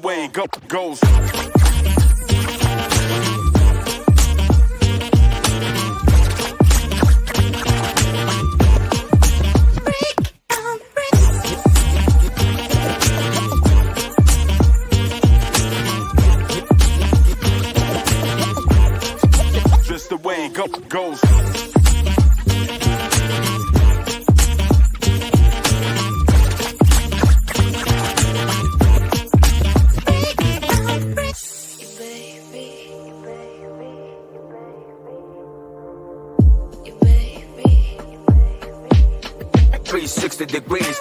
way it goes. Just the way it goes. Degrees.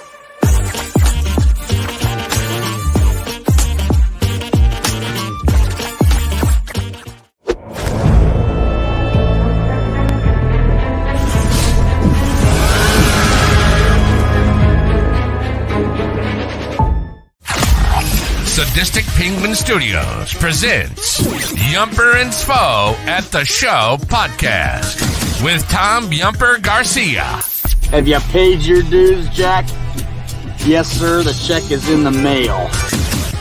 Sadistic Penguin Studios presents Yumper and Svo at the Show podcast with Tom Yumper Garcia. Have you paid your dues, Jack? Yes, sir. The check is in the mail.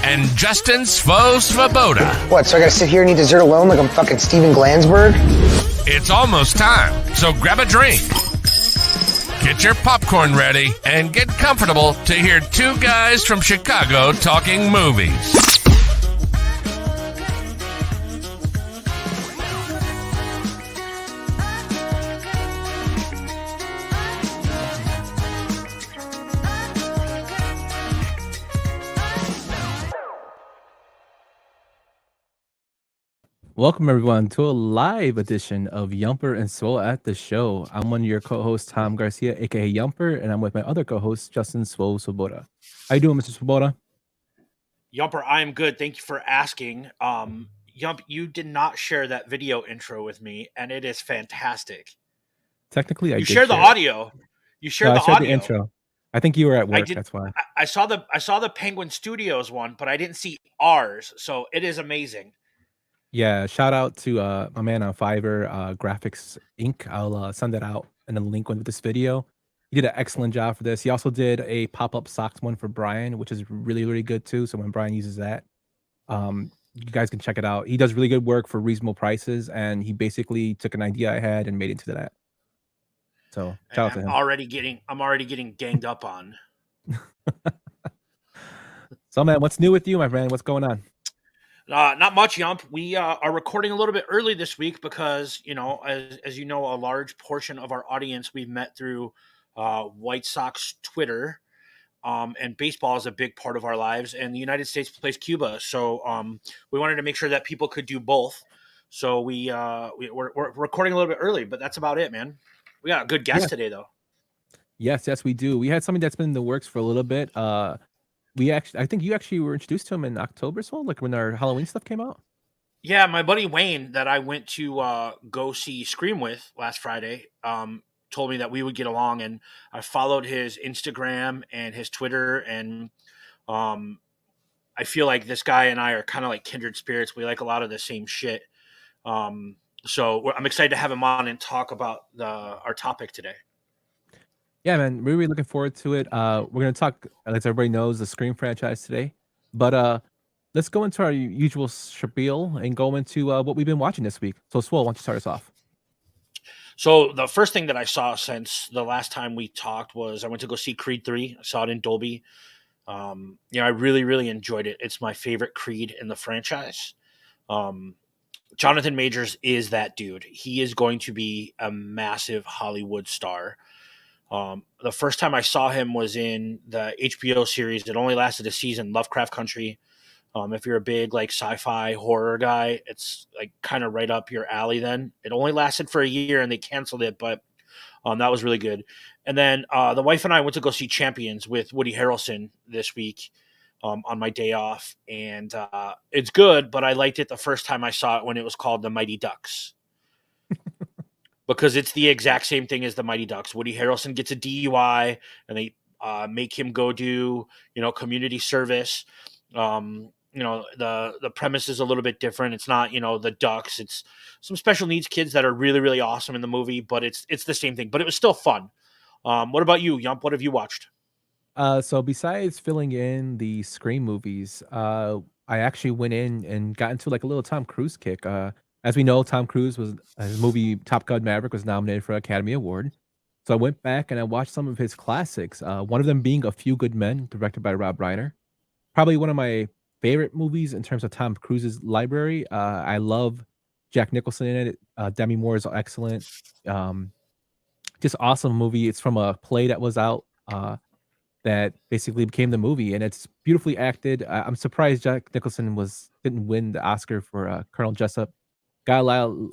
And Justin Svo Svoboda. What, so I gotta sit here and eat dessert alone like I'm fucking Steven Glansberg? It's almost time, so grab a drink. Get your popcorn ready and get comfortable to hear two guys from Chicago talking movies. Welcome, everyone, to a live edition of Yumper and Svo at the Show. I'm one of your co-hosts, Tom Garcia, a.k.a. Yumper, and I'm with my other co-host, Justin Svo Svoboda. How you doing, Mr. Svoboda? Yumper, I am good. Thank you for asking. Yump, you did not share that video intro with me, and it is fantastic. Technically, I did share the audio. You shared the audio. The intro. I think you were at work. That's why. I saw the Penguin Studios one, but I didn't see ours. So it is amazing. Yeah, shout out to my man on Fiverr, Graphics Inc. I'll send that out and then link with this video. He did an excellent job for this. He also did a pop-up socks one for Brian, which is really, really good too. So when Brian uses that, you guys can check it out. He does really good work for reasonable prices, and he basically took an idea I had and made it into that. So shout out to him. I'm already getting ganged up on. So man, what's new with you, my friend? What's going on? Not much, Yump. We are recording a little bit early this week because, you know, as you know, a large portion of our audience we've met through White Sox Twitter, and baseball is a big part of our lives. And the United States plays Cuba, so we wanted to make sure that people could do both. So we're recording a little bit early, but that's about it, man. We got a good guest today, though. Yes, we do. We had something that's been in the works for a little bit. I think you actually were introduced to him in October, so like when our Halloween stuff came out. Yeah, my buddy Wayne that I went to go see Scream with last Friday told me that we would get along, and I followed his Instagram and his Twitter, and I feel like this guy and I are kind of like kindred spirits. We like a lot of the same shit. So I'm excited to have him on and talk about our topic today. Yeah, man, really looking forward to it. We're going to talk, as everybody knows, the Scream franchise today. But let's go into our usual spiel and go into what we've been watching this week. So, Swole, why don't you start us off? So the first thing that I saw since the last time we talked was I went to go see Creed 3. I saw it in Dolby. I really, really enjoyed it. It's my favorite Creed in the franchise. Jonathan Majors is that dude. He is going to be a massive Hollywood star. The first time I saw him was in the HBO series that only lasted a season, Lovecraft Country. If you're a big like sci-fi horror guy, it's like kind of right up your alley. Then it only lasted for a year and they canceled it, but that was really good. And then the wife and I went to go see Champions with Woody Harrelson this week on my day off, and it's good, but I liked it the first time I saw it when it was called The Mighty Ducks. Because it's the exact same thing as the Mighty Ducks. Woody Harrelson gets a DUI, and they make him go do, community service. The premise is a little bit different. It's not, the Ducks. It's some special needs kids that are really, really awesome in the movie, but it's the same thing. But it was still fun. What about you, Yump? What have you watched? So besides filling in the Scream movies, I actually went in and got into like a little Tom Cruise kick. As we know, Tom Cruise was his movie Top Gun Maverick was nominated for an Academy Award. So I went back and I watched some of his classics. One of them being A Few Good Men, directed by Rob Reiner. Probably one of my favorite movies in terms of Tom Cruise's library. I love Jack Nicholson in it. Demi Moore is excellent. Um, just awesome movie. It's from a play that was out that basically became the movie, and it's beautifully acted. I'm surprised Jack Nicholson didn't win the Oscar for Colonel Jessup. Got a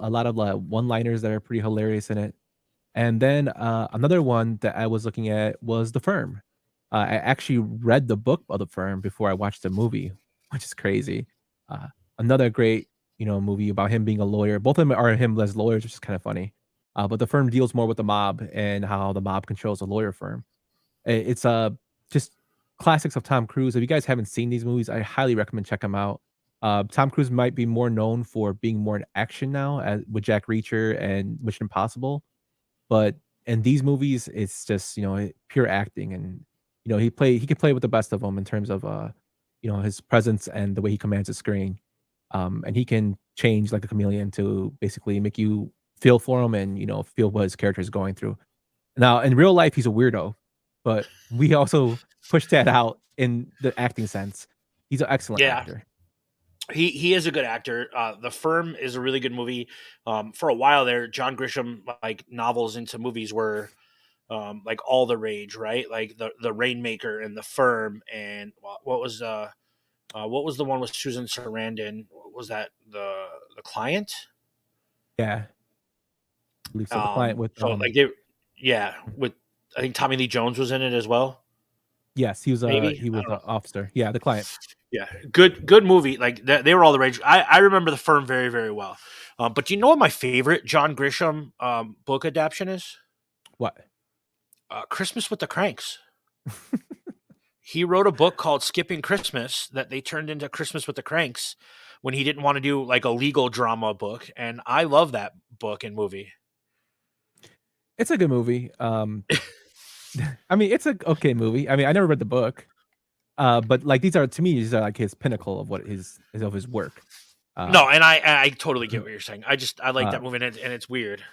lot of one-liners that are pretty hilarious in it. And then another one that I was looking at was The Firm. I actually read the book of The Firm before I watched the movie, which is crazy. Uh, Another great, movie about him being a lawyer. Both of them are him as lawyers, which is kind of funny. But The Firm deals more with the mob and how the mob controls a lawyer firm. It's just classics of Tom Cruise. If you guys haven't seen these movies, I highly recommend check them out. Tom Cruise might be more known for being more in action now, with Jack Reacher and Mission Impossible. But in these movies, it's just, pure acting and, he can play with the best of them in terms of, his presence and the way he commands the screen. And he can change like a chameleon to basically make you feel for him and, feel what his character is going through. Now, in real life, he's a weirdo, but we also push that out in the acting sense. He's an excellent Yeah, actor. he is a good actor. The Firm is a really good movie. For a while there, John Grisham like novels into movies were like all the rage, right? Like the Rainmaker and The Firm, and what was the one with Susan Sarandon? Was that the Client? Yeah. I believe so. The client with, So like yeah, with I think Tommy Lee Jones was in it as well. yes, he was Maybe I an don't know. officer. Yeah, the client. Yeah, good movie. Like they were all the rage. I remember The Firm very very well. But do you know what my favorite John Grisham book adaptation is? What? Christmas with the Cranks. He wrote a book called Skipping Christmas that they turned into Christmas with the Cranks when he didn't want to do like a legal drama book, and I love that book and movie. It's a good movie. I mean, it's a okay movie. I mean, I never read the book, but like these are like his pinnacle of what his of his work. Uh, No, and I totally get what you're saying. I like uh, that movie, and it's weird.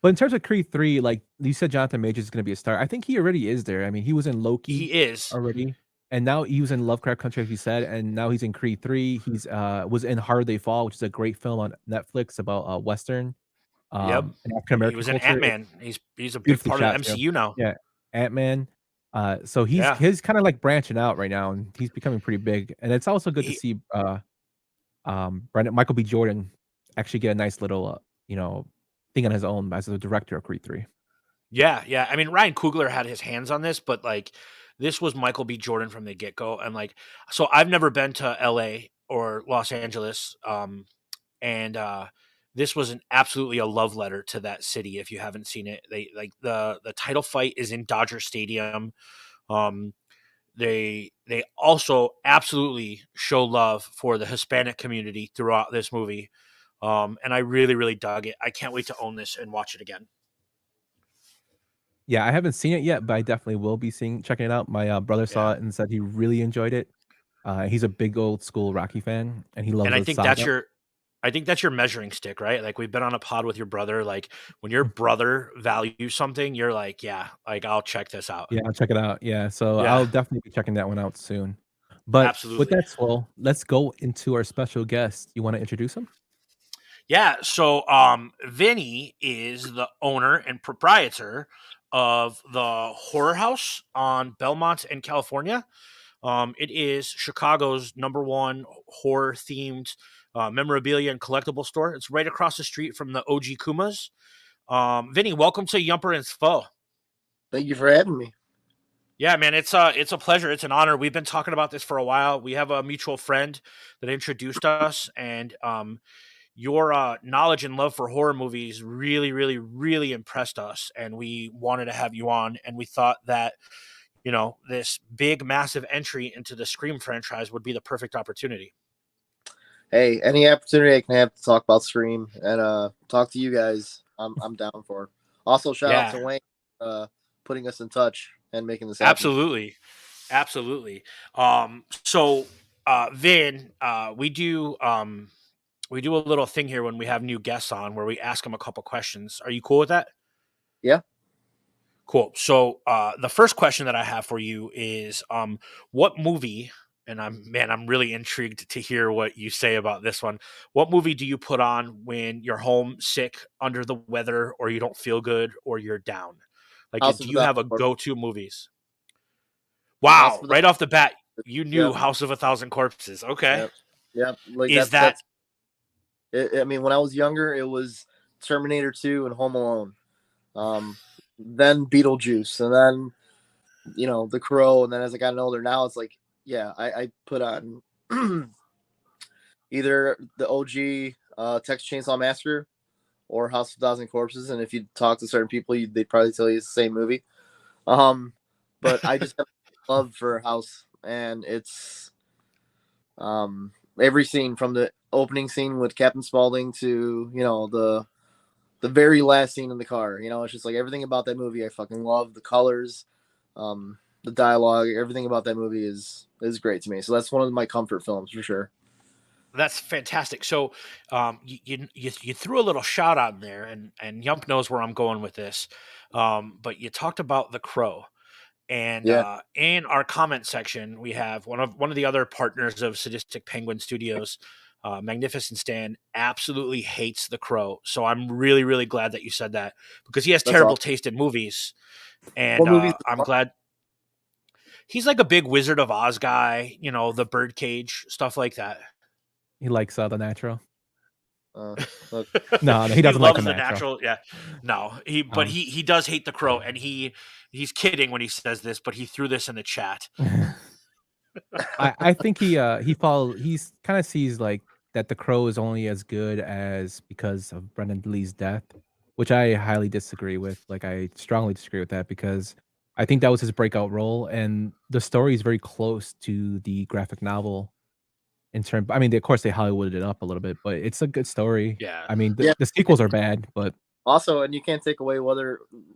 but in terms of Creed 3, like you said, Jonathan Majors is going to be a star. I think he already is there. I mean, he was in Loki He is. already, and now he was in Lovecraft Country, as you said, and now he's in Creed 3. He's was in Hard They Fall, which is a great film on Netflix about Western, Yep. and African He American was in culture. It's Ant-Man. He's a big beautifully part of the shot too. MCU now. Yeah, Ant-Man. So Yeah. he's kind of like branching out right now, and he's becoming pretty big. And it's also good to He, see Michael B. Jordan actually get a nice little thing on his own as the director of Creed 3. yeah, yeah. I mean, Ryan Coogler had his hands on this, but like this was Michael B. Jordan from the get-go. And like so I've never been to LA or Los Angeles. And this was absolutely a love letter to that city if you haven't seen it. They like the title fight is in Dodger Stadium. Um they also absolutely show love for the Hispanic community throughout this movie. And I really, really dug it. I can't wait to own this and watch it again. Yeah, I haven't seen it yet, but I definitely will be checking it out. My brother Yeah. saw it and said he really enjoyed it. He's a big old school Rocky fan, and he loves And the saga. I think that's your measuring stick, right? Like we've been on a pod with your brother. Like when your brother values something, you're like, yeah, like I'll check this out. Yeah, I'll check it out. Yeah, so Yeah, I'll definitely be checking that one out soon. But with absolutely. that, Swole, let's go into our special guest. You want to introduce him? Yeah. So Vinny is the owner and proprietor of the Horror House on Belmont in California. It is Chicago's number one horror themed memorabilia and collectible store. It's right across the street from the OG Kumas. Vinny, welcome to Yumper and Spo. Thank you for having me. Yeah, man, it's a pleasure. It's an honor. We've been talking about this for a while. We have a mutual friend that introduced us, and your knowledge and love for horror movies really, really, really impressed us. And we wanted to have you on, and we thought that this big, massive entry into the Scream franchise would be the perfect opportunity. Hey, any opportunity I can have to talk about Scream and talk to you guys, I'm down for. Also, shout out to Wayne putting us in touch and making this happen. Absolutely. Absolutely. So Vin, we do a little thing here when we have new guests on where we ask them a couple questions. Are you cool with that? Yeah. Cool. So the first question that I have for you is what movie, and I'm really intrigued to hear what you say about this one. What movie do you put on when you're home sick, under the weather, or you don't feel good, or you're down? Like, House do of you have a Thousand go-to movies? House Wow, of the right off the bat, you knew Yep. House of a Thousand Corpses. Okay. Yep. Yep. Like Is that's that I mean, when I was younger, it was Terminator 2 and Home Alone. Then Beetlejuice, and then The Crow, and then as I got older, now it's like, yeah, I put on either the OG Texas Chainsaw Massacre or House of a Thousand Corpses, and if you talk to certain people, they'd probably tell you it's the same movie. But I just have love for House, and it's every scene from the opening scene with Captain Spaulding to the very last scene in the car. It's just like everything about that movie I fucking love. The colors, the dialogue, everything about that movie is great to me. So that's one of my comfort films for sure. That's fantastic. So, you threw a little shout out in there, and Yump knows where I'm going with this. But you talked about The Crow, and Yeah. in our comment section, we have one of the other partners of Sadistic Penguin Studios, Magnificent Stan, absolutely hates The Crow. So I'm really, really glad that you said that because he has That's terrible awesome. taste in movies, and What movies? I'm glad he's like a big Wizard of Oz guy. The Birdcage stuff like that. He likes The Natural. Look, No, he He doesn't like The loves the Natural. natural. Yeah, no, but Um, he does hate The Crow, and he's kidding when he says this, but he threw this in the chat. I think he's kind of sees like that The Crow is only as good as because of Brendan Lee's death, which I highly disagree with. Like I strongly disagree with that because I think that was his breakout role, and the story is very close to the graphic novel in term. I mean, of course, they Hollywooded it up a little bit, but it's a good story. Yeah, I mean, Yeah. the sequels are bad, but Also, and you can't take away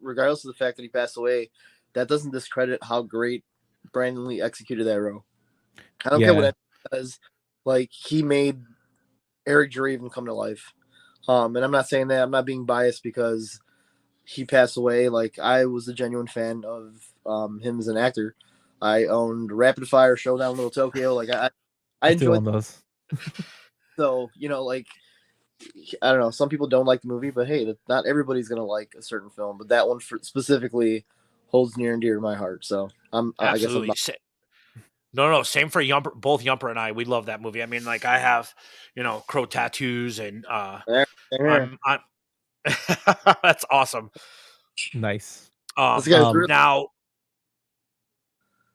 regardless of the fact that he passed away, that doesn't discredit how great Brandon Lee executed that role. I don't care what yeah, it says. Like he made Eric Draven come to life. And I'm not saying that I'm not being biased because he passed away. Like I was a genuine fan of him as an actor. I owned Rapid Fire, Showdown, Little Tokyo. Like I I still enjoyed. own those. So like I don't know. Some people don't like the movie, but hey, not everybody's gonna like a certain film. But that one specifically holds near and dear to my heart. So I guess I'm absolutely. No, same for Yumper. Both Yumper and I, we love that movie. I mean, like I have, Crow tattoos, and there. I'm that's awesome. Nice. This guy's Um, Now,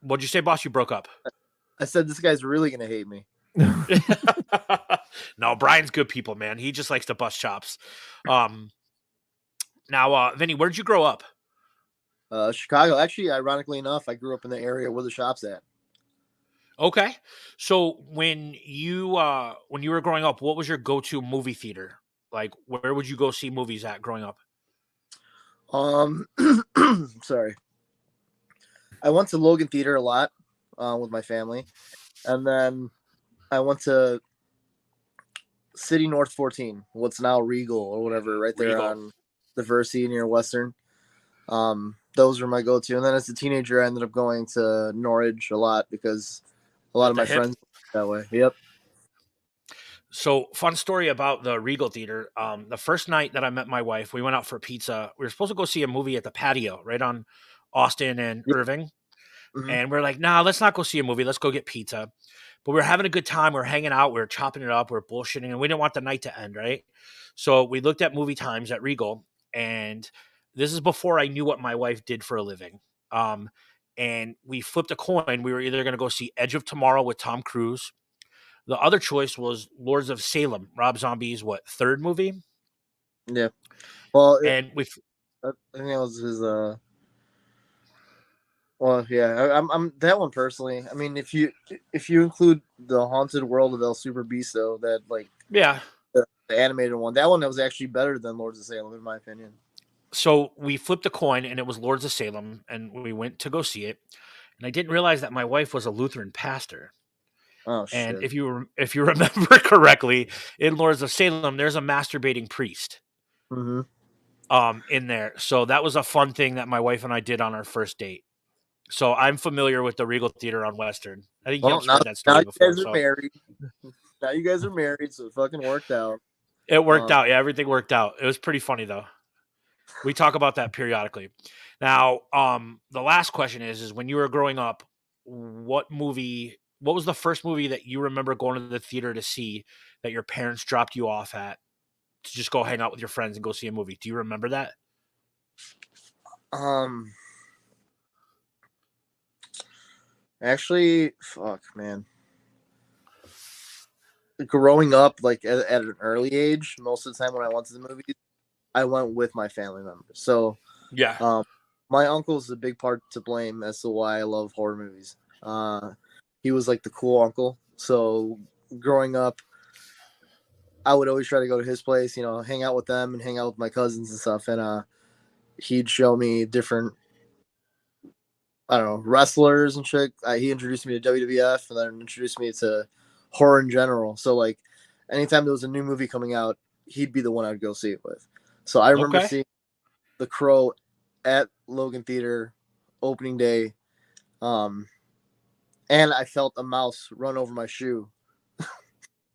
what'd you say, boss? You broke up. I said this guy's really gonna hate me. No, Brian's good people, man. He just likes to bust chops. Now, Vinny, where did you grow up? Chicago. Actually, ironically enough, I grew up in the area where the shop's at. Okay, so when you were growing up, what was your go-to movie theater? Like, where would you go see movies at growing up? Sorry. I went to Logan Theater a lot with my family, and then I went to City North 14, what's now Regal or whatever, right there Regal. on Diversey near Western. Those were my go-to, and then as a teenager, I ended up going to Norwich a lot because a lot of my friends that way. Yep. So, fun story about the Regal Theater. The first night that I met my wife, we went out for pizza. We were supposed to go see a movie at the Patio, right on Austin and Yep. Irving. Mhm. And we're like, nah, let's not go see a movie. Let's go get pizza. But we were having a good time. We were hanging out. We were chopping it up. We were bullshitting. And we didn't want the night to end, right? So we looked at movie times at Regal. And this is before I knew what my wife did for a living. And we flipped a coin. We were either going to go see Edge of Tomorrow with Tom Cruise. The other choice was Lords of Salem, Rob Zombie's third movie? Yeah. Well, And we I think that was his. Well, yeah, I'm that one personally. I mean, if you include the Haunted World of El Super Beasto, that yeah. the animated one, that one was actually better than Lords of Salem in my opinion. So we flipped a coin and it was Lords of Salem, and we went to go see it. And I didn't realize that my wife was a Lutheran pastor. Oh And shit. if you remember correctly, in Lords of Salem, there's a masturbating priest Mm-hmm. in there. So that was a fun thing that my wife and I did on our first date. So I'm familiar with the Regal Theater on Western. I think Well, Yump's now, heard that now story you before. guys are So married. Now you guys are married, so it fucking worked out. it worked out. Yeah, everything worked out. It was pretty funny though. We talk about that periodically. Now, the last question is when you were growing up, what was the first movie that you remember going to the theater to see that your parents dropped you off at to just go hang out with your friends and go see a movie? Do you remember that? Actually, fuck, man. Growing up, like at an early age, most of the time when I went to the movies, I went with my family members. So, Yeah. my uncle's a big part to blame as to why I love horror movies. He was like the cool uncle. So, growing up, I would always try to go to his place, hang out with them and hang out with my cousins and stuff. And he'd show me different, I don't know, wrestlers and shit. He introduced me to WWF and then introduced me to horror in general. So like, anytime there was a new movie coming out, he'd be the one I'd go see it with. So I remember Okay. seeing The Crow at Logan Theater opening day, and I felt a mouse run over my shoe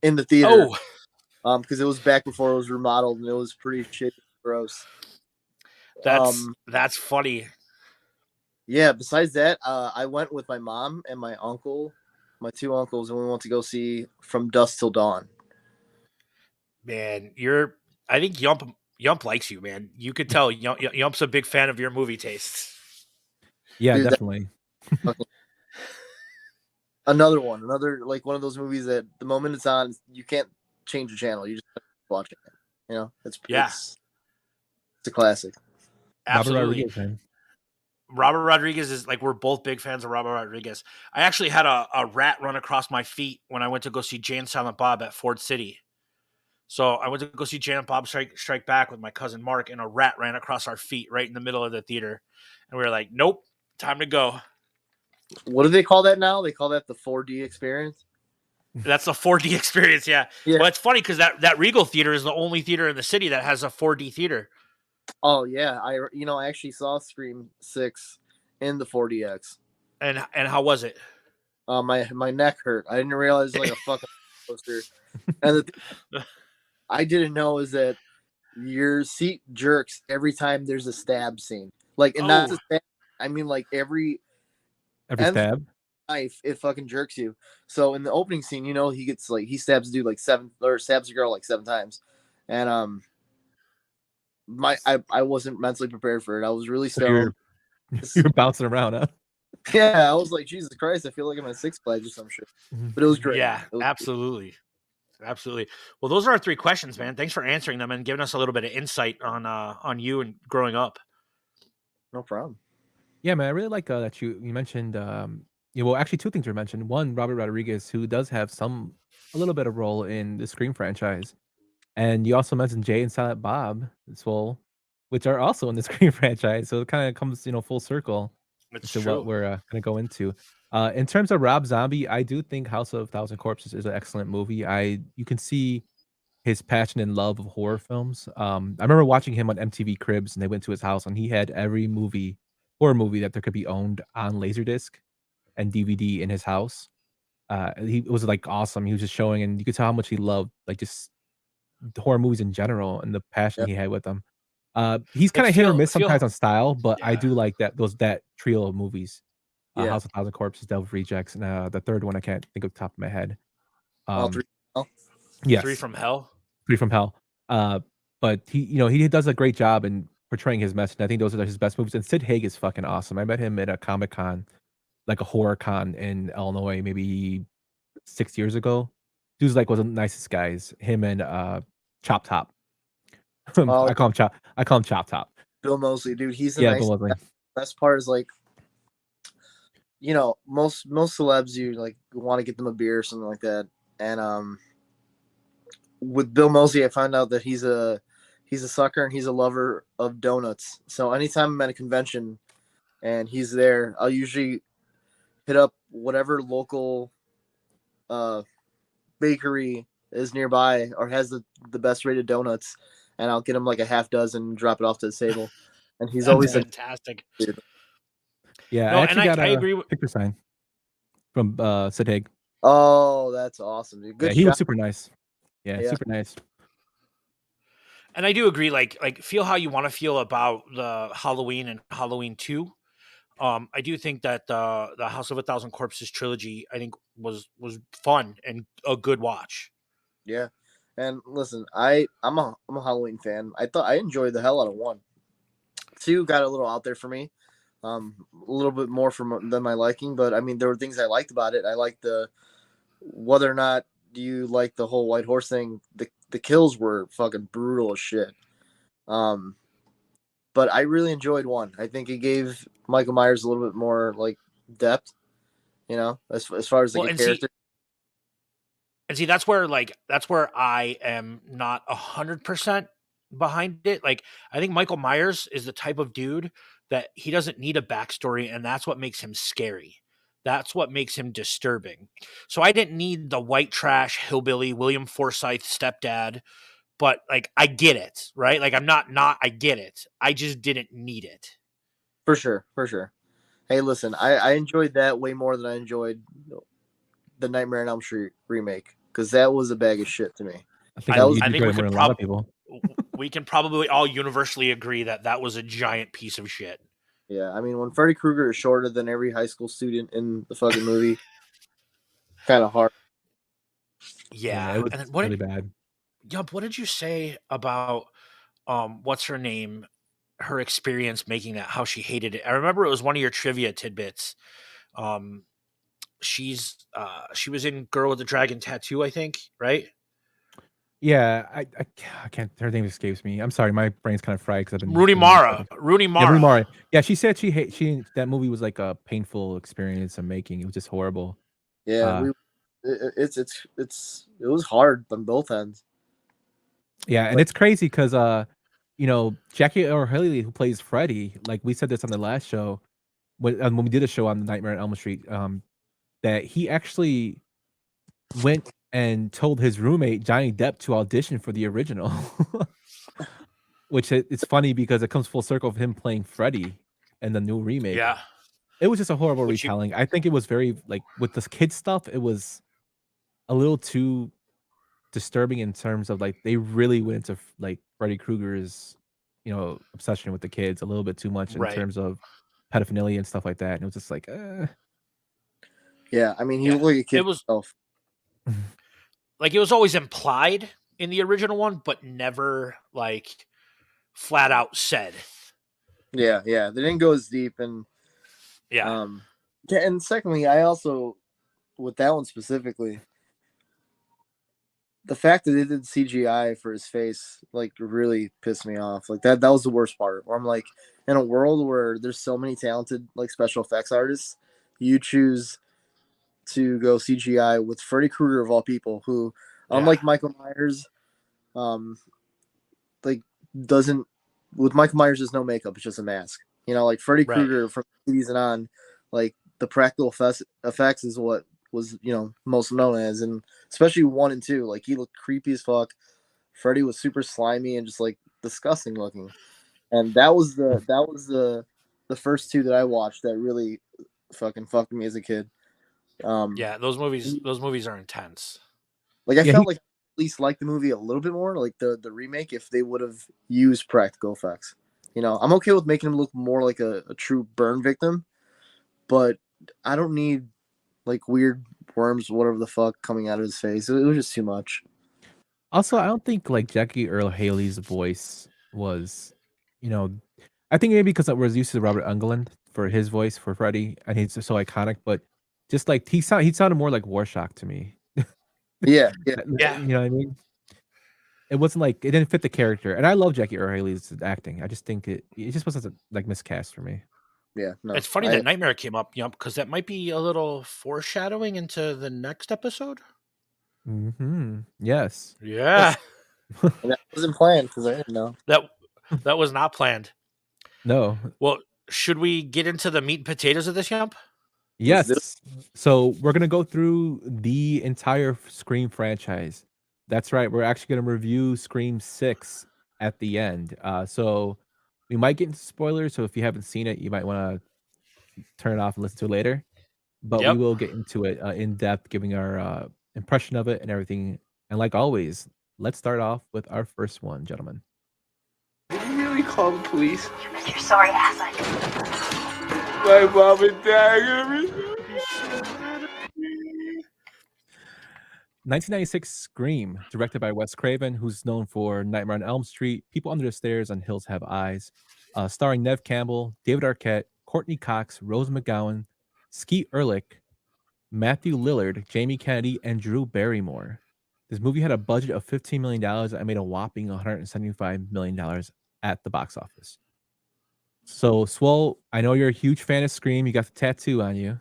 in the theater. Because it was back before it was remodeled and it was pretty shitty, gross. That's funny. Yeah, besides that, I went with my mom and my uncle, my two uncles, and we went to go see From Dusk Till Dawn. Man, I think Yump likes you, man. You could tell Yump's a big fan of your movie tastes. Yeah, Dude, definitely. Another like one of those movies that the moment it's on, you can't change the channel. You just watch it. It's a classic. Absolutely. Robert Rodriguez, man. Robert Rodriguez is like, we're both big fans of Robert Rodriguez. I actually had a rat run across my feet when I went to go see Jay and Silent Bob at Ford City. So I went to go see Jay and Bob Strike Back with my cousin Mark, and a rat ran across our feet right in the middle of the theater. And we were like, nope, time to go. What do they call that now? They call that the 4D experience? That's a 4D experience, yeah. Well, it's funny because that Regal Theater is the only theater in the city that has a 4D theater. Oh yeah, I actually saw Scream 6 in the 4DX. And how was it? My neck hurt. I didn't realize it was like a fucking poster. And I didn't know is that your seat jerks every time there's a stab scene. Like, and not a stab. I mean, like every stab knife, it fucking jerks you. So in the opening scene, he gets like he stabs a dude like stabs a girl like 7 times, and I wasn't mentally prepared for it. I was really stoned. You're bouncing around, huh? Yeah, I was like, Jesus Christ, I feel like I'm at Six Flags or some shit. But it was great. Yeah, absolutely. Absolutely. Well, those are our 3 questions, man. Thanks for answering them and giving us a little bit of insight on you and growing up. No problem. Yeah, man, I really like that you mentioned. Well, actually, 2 things were mentioned. One, Robert Rodriguez, who does have a little bit of role in the Scream franchise, and you also mentioned Jay and Silent Bob as well, which are also in the Scream franchise. So it kind of comes, full circle to true. what we're going to go into. In terms of Rob Zombie, I do think House of Thousand Corpses is an excellent movie. You can see his passion and love of horror films. I remember watching him on MTV Cribs, and they went to his house, and he had every horror movie that there could be owned on Laserdisc and DVD in his house. It was like awesome. He was just showing, and you could tell how much he loved like just horror movies in general and the passion he had with them. He's kind of hit or miss sometimes on style, but I do like that trio of movies. House of Thousand Corpses, Devil's Rejects, and the third one I can't think of the top of my head. All 3. Yes. 3 from Hell. 3 from Hell. But he does a great job in portraying his message. I think those are his best movies. And Sid Haig is fucking awesome. I met him at a Comic-Con, like a horror con in Illinois, maybe 6 years ago. Dude's like one of the nicest guys. Him and Chop Top. I call him Chop Top. Bill Moseley, dude, he's the best part is like, most celebs, you like want to get them a beer or something like that. And with Bill Moseley, I found out that he's a sucker and he's a lover of donuts. So anytime I'm at a convention and he's there, I'll usually hit up whatever local bakery is nearby or has the best rated donuts, and I'll get him like a half dozen and drop it off to the table. And he's That's always like, fantastic. dude. Yeah, I No, and actually got I a agree with. picture sign from Sid Haig. Oh, that's awesome, dude. Yeah, Good he was shot. super nice. Yeah, Yeah. super nice. And I do agree. Like feel how you want to feel about the Halloween and Halloween 2. I do think that the House of a Thousand Corpses trilogy, I think, was fun and a good watch. Yeah. And listen, I'm a Halloween fan. I enjoyed the hell out of 1. 2 got a little out there for me. A little bit more than my liking, but I mean there were things I liked about it. I liked the whether or not you like the whole white horse thing, the kills were fucking brutal as shit. But I really enjoyed 1. I think it gave Michael Myers a little bit more like depth, as far as like Well, a character. And see, that's where I am not 100% behind it. Like, I think Michael Myers is the type of dude that he doesn't need a backstory, and that's what makes him scary. That's what makes him disturbing. So I didn't need the white trash hillbilly William Forsythe stepdad, but like I get it, right? Like I'm not I get it. I just didn't need it. For sure, for sure. Hey, listen, I enjoyed that way more than I enjoyed the Nightmare on Elm Street remake because that was a bag of shit to me. I think That was- you I think enjoyed we it more could than a lot of people. we can probably all universally agree that that was a giant piece of shit. Yeah, I mean, when Freddy Krueger is shorter than every high school student in the fucking movie, kind of hard. Yeah, it was and then what really did bad. Yump, what did you say about what's her name? Her experience making that, how she hated it. I remember it was one of your trivia tidbits. Um, she was in Girl with the Dragon Tattoo, I think, right? Yeah, I can't. Her name escapes me. I'm sorry, my brain's kind of fried because I've been Rooney doing Mara. Rooney Yeah, Rooney Mara. Mara. Yeah, she said that movie was like a painful experience of making. It was just horrible. Yeah, it was hard on both ends. Yeah, and it's crazy because Jackie Earle Haley, who plays Freddy, like we said this on the last show when we did a show on the Nightmare on Elm Street, that he actually went and told his roommate Johnny Depp to audition for the original. Which it's funny because it comes full circle of him playing Freddy in the new remake. Yeah. It was just a horrible Which retelling. I think it was very like with this kid stuff, it was a little too disturbing in terms of like they really went into like Freddy Krueger's, obsession with the kids a little bit too much in Right. terms of pedophilia and stuff like that. And it was just like, Yeah, I mean, he Yeah, looked like a kid it was- himself. like it was always implied in the original one, but never like flat out said. Yeah, they didn't go as deep, and Yeah. and secondly, I also with that one specifically, the fact that they did CGI for his face like really pissed me off. Like that was the worst part. Where I'm like, in a world where there's so many talented like special effects artists, you choose to go CGI with Freddy Krueger of all people, who unlike Michael Myers, like doesn't with Michael Myers there's no makeup, it's just a mask. Like Freddy Krueger from the 80s and on, like the practical effects is what was most known as, and especially 1 and 2, like he looked creepy as fuck. Freddy was super slimy and just like disgusting looking, and that was the first 2 that I watched that really fucking fucked me as a kid. Yeah, those movies are intense. Like I felt like at least like the movie a little bit more, like the remake, if they would have used practical effects. I'm okay with making him look more like a true burn victim, but I don't need like weird worms, whatever the fuck, coming out of his face. It was just too much. Also, I don't think like Jackie Earle Haley's voice was, I think maybe because I was used to Robert Englund for his voice for Freddy, and he's so iconic. But just like he sounded more like Rorschach to me. Yeah. You know what I mean? It wasn't like it didn't fit the character, and I love Jackie Earle Haley's acting. I just think it just wasn't like miscast for me. Yeah, no. It's funny that Nightmare came up, because that might be a little foreshadowing into the next episode. Mm-hmm. Yes. Yeah. That wasn't planned because I didn't know. That was not planned. No. Well, should we get into the meat and potatoes of this, Yump? Let's do it. Yes. So we're gonna go through the entire Scream franchise. That's right. We're actually gonna review Scream 6 at the end. So we might get into spoilers. So if you haven't seen it, you might want to turn it off and listen to it later. But we Yep. will get into it in depth, giving our impression of it and everything. And like always, let's start off with our first one, gentlemen. Did you really call the police? Mr. Sorry ass, I My mom and dad are gonna be so mad at me. 1996 Scream, directed by Wes Craven, who's known for Nightmare on Elm Street, People Under the Stairs, and Hills Have Eyes. Starring Nev Campbell, David Arquette, Courtney Cox, Rose McGowan, Skeet Ulrich, Matthew Lillard, Jamie Kennedy, and Drew Barrymore. This movie had a budget of $15 million and made a whopping $175 million at the box office. So, Swole, I know you're a huge fan of Scream. You got the tattoo on you.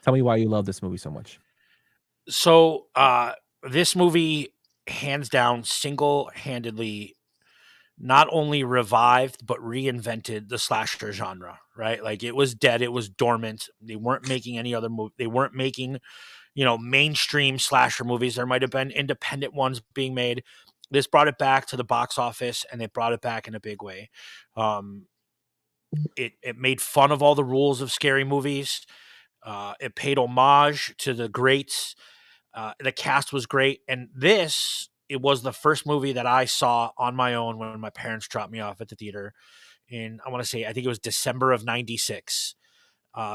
Tell me why you love this movie so much. So this movie, hands down, single-handedly, not only revived but reinvented the slasher genre. Right, like it was dead, it was dormant. They weren't making any other movie. They weren't making, mainstream slasher movies. There might have been independent ones being made. This brought it back to the box office, and it brought it back in a big way. It made fun of all the rules of scary movies. It paid homage to the greats. The cast was great, and it was the first movie that I saw on my own when my parents dropped me off at the theater. I think it was December of '96.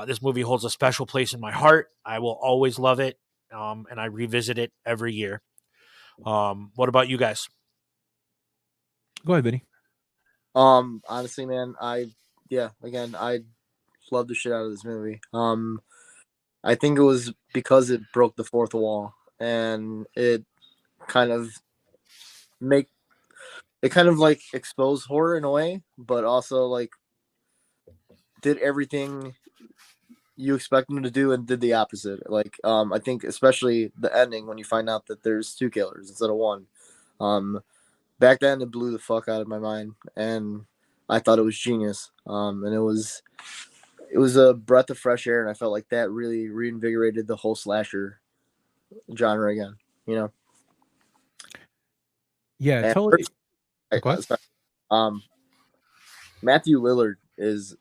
This movie holds a special place in my heart. I will always love it, and I revisit it every year. What about you guys? Go ahead, Vinny. Honestly, man, I love the shit out of this movie. I think it was because it broke the fourth wall, and it kind of like exposed horror in a way, but also like did everything you expect them to do and did the opposite. Like, I think especially the ending when you find out that there's two killers instead of one. Back then it blew the fuck out of my mind, and I thought it was genius. And it was a breath of fresh air, and I felt like that really reinvigorated the whole slasher genre again. Yeah, And totally. Go ahead. Matthew Lillard is a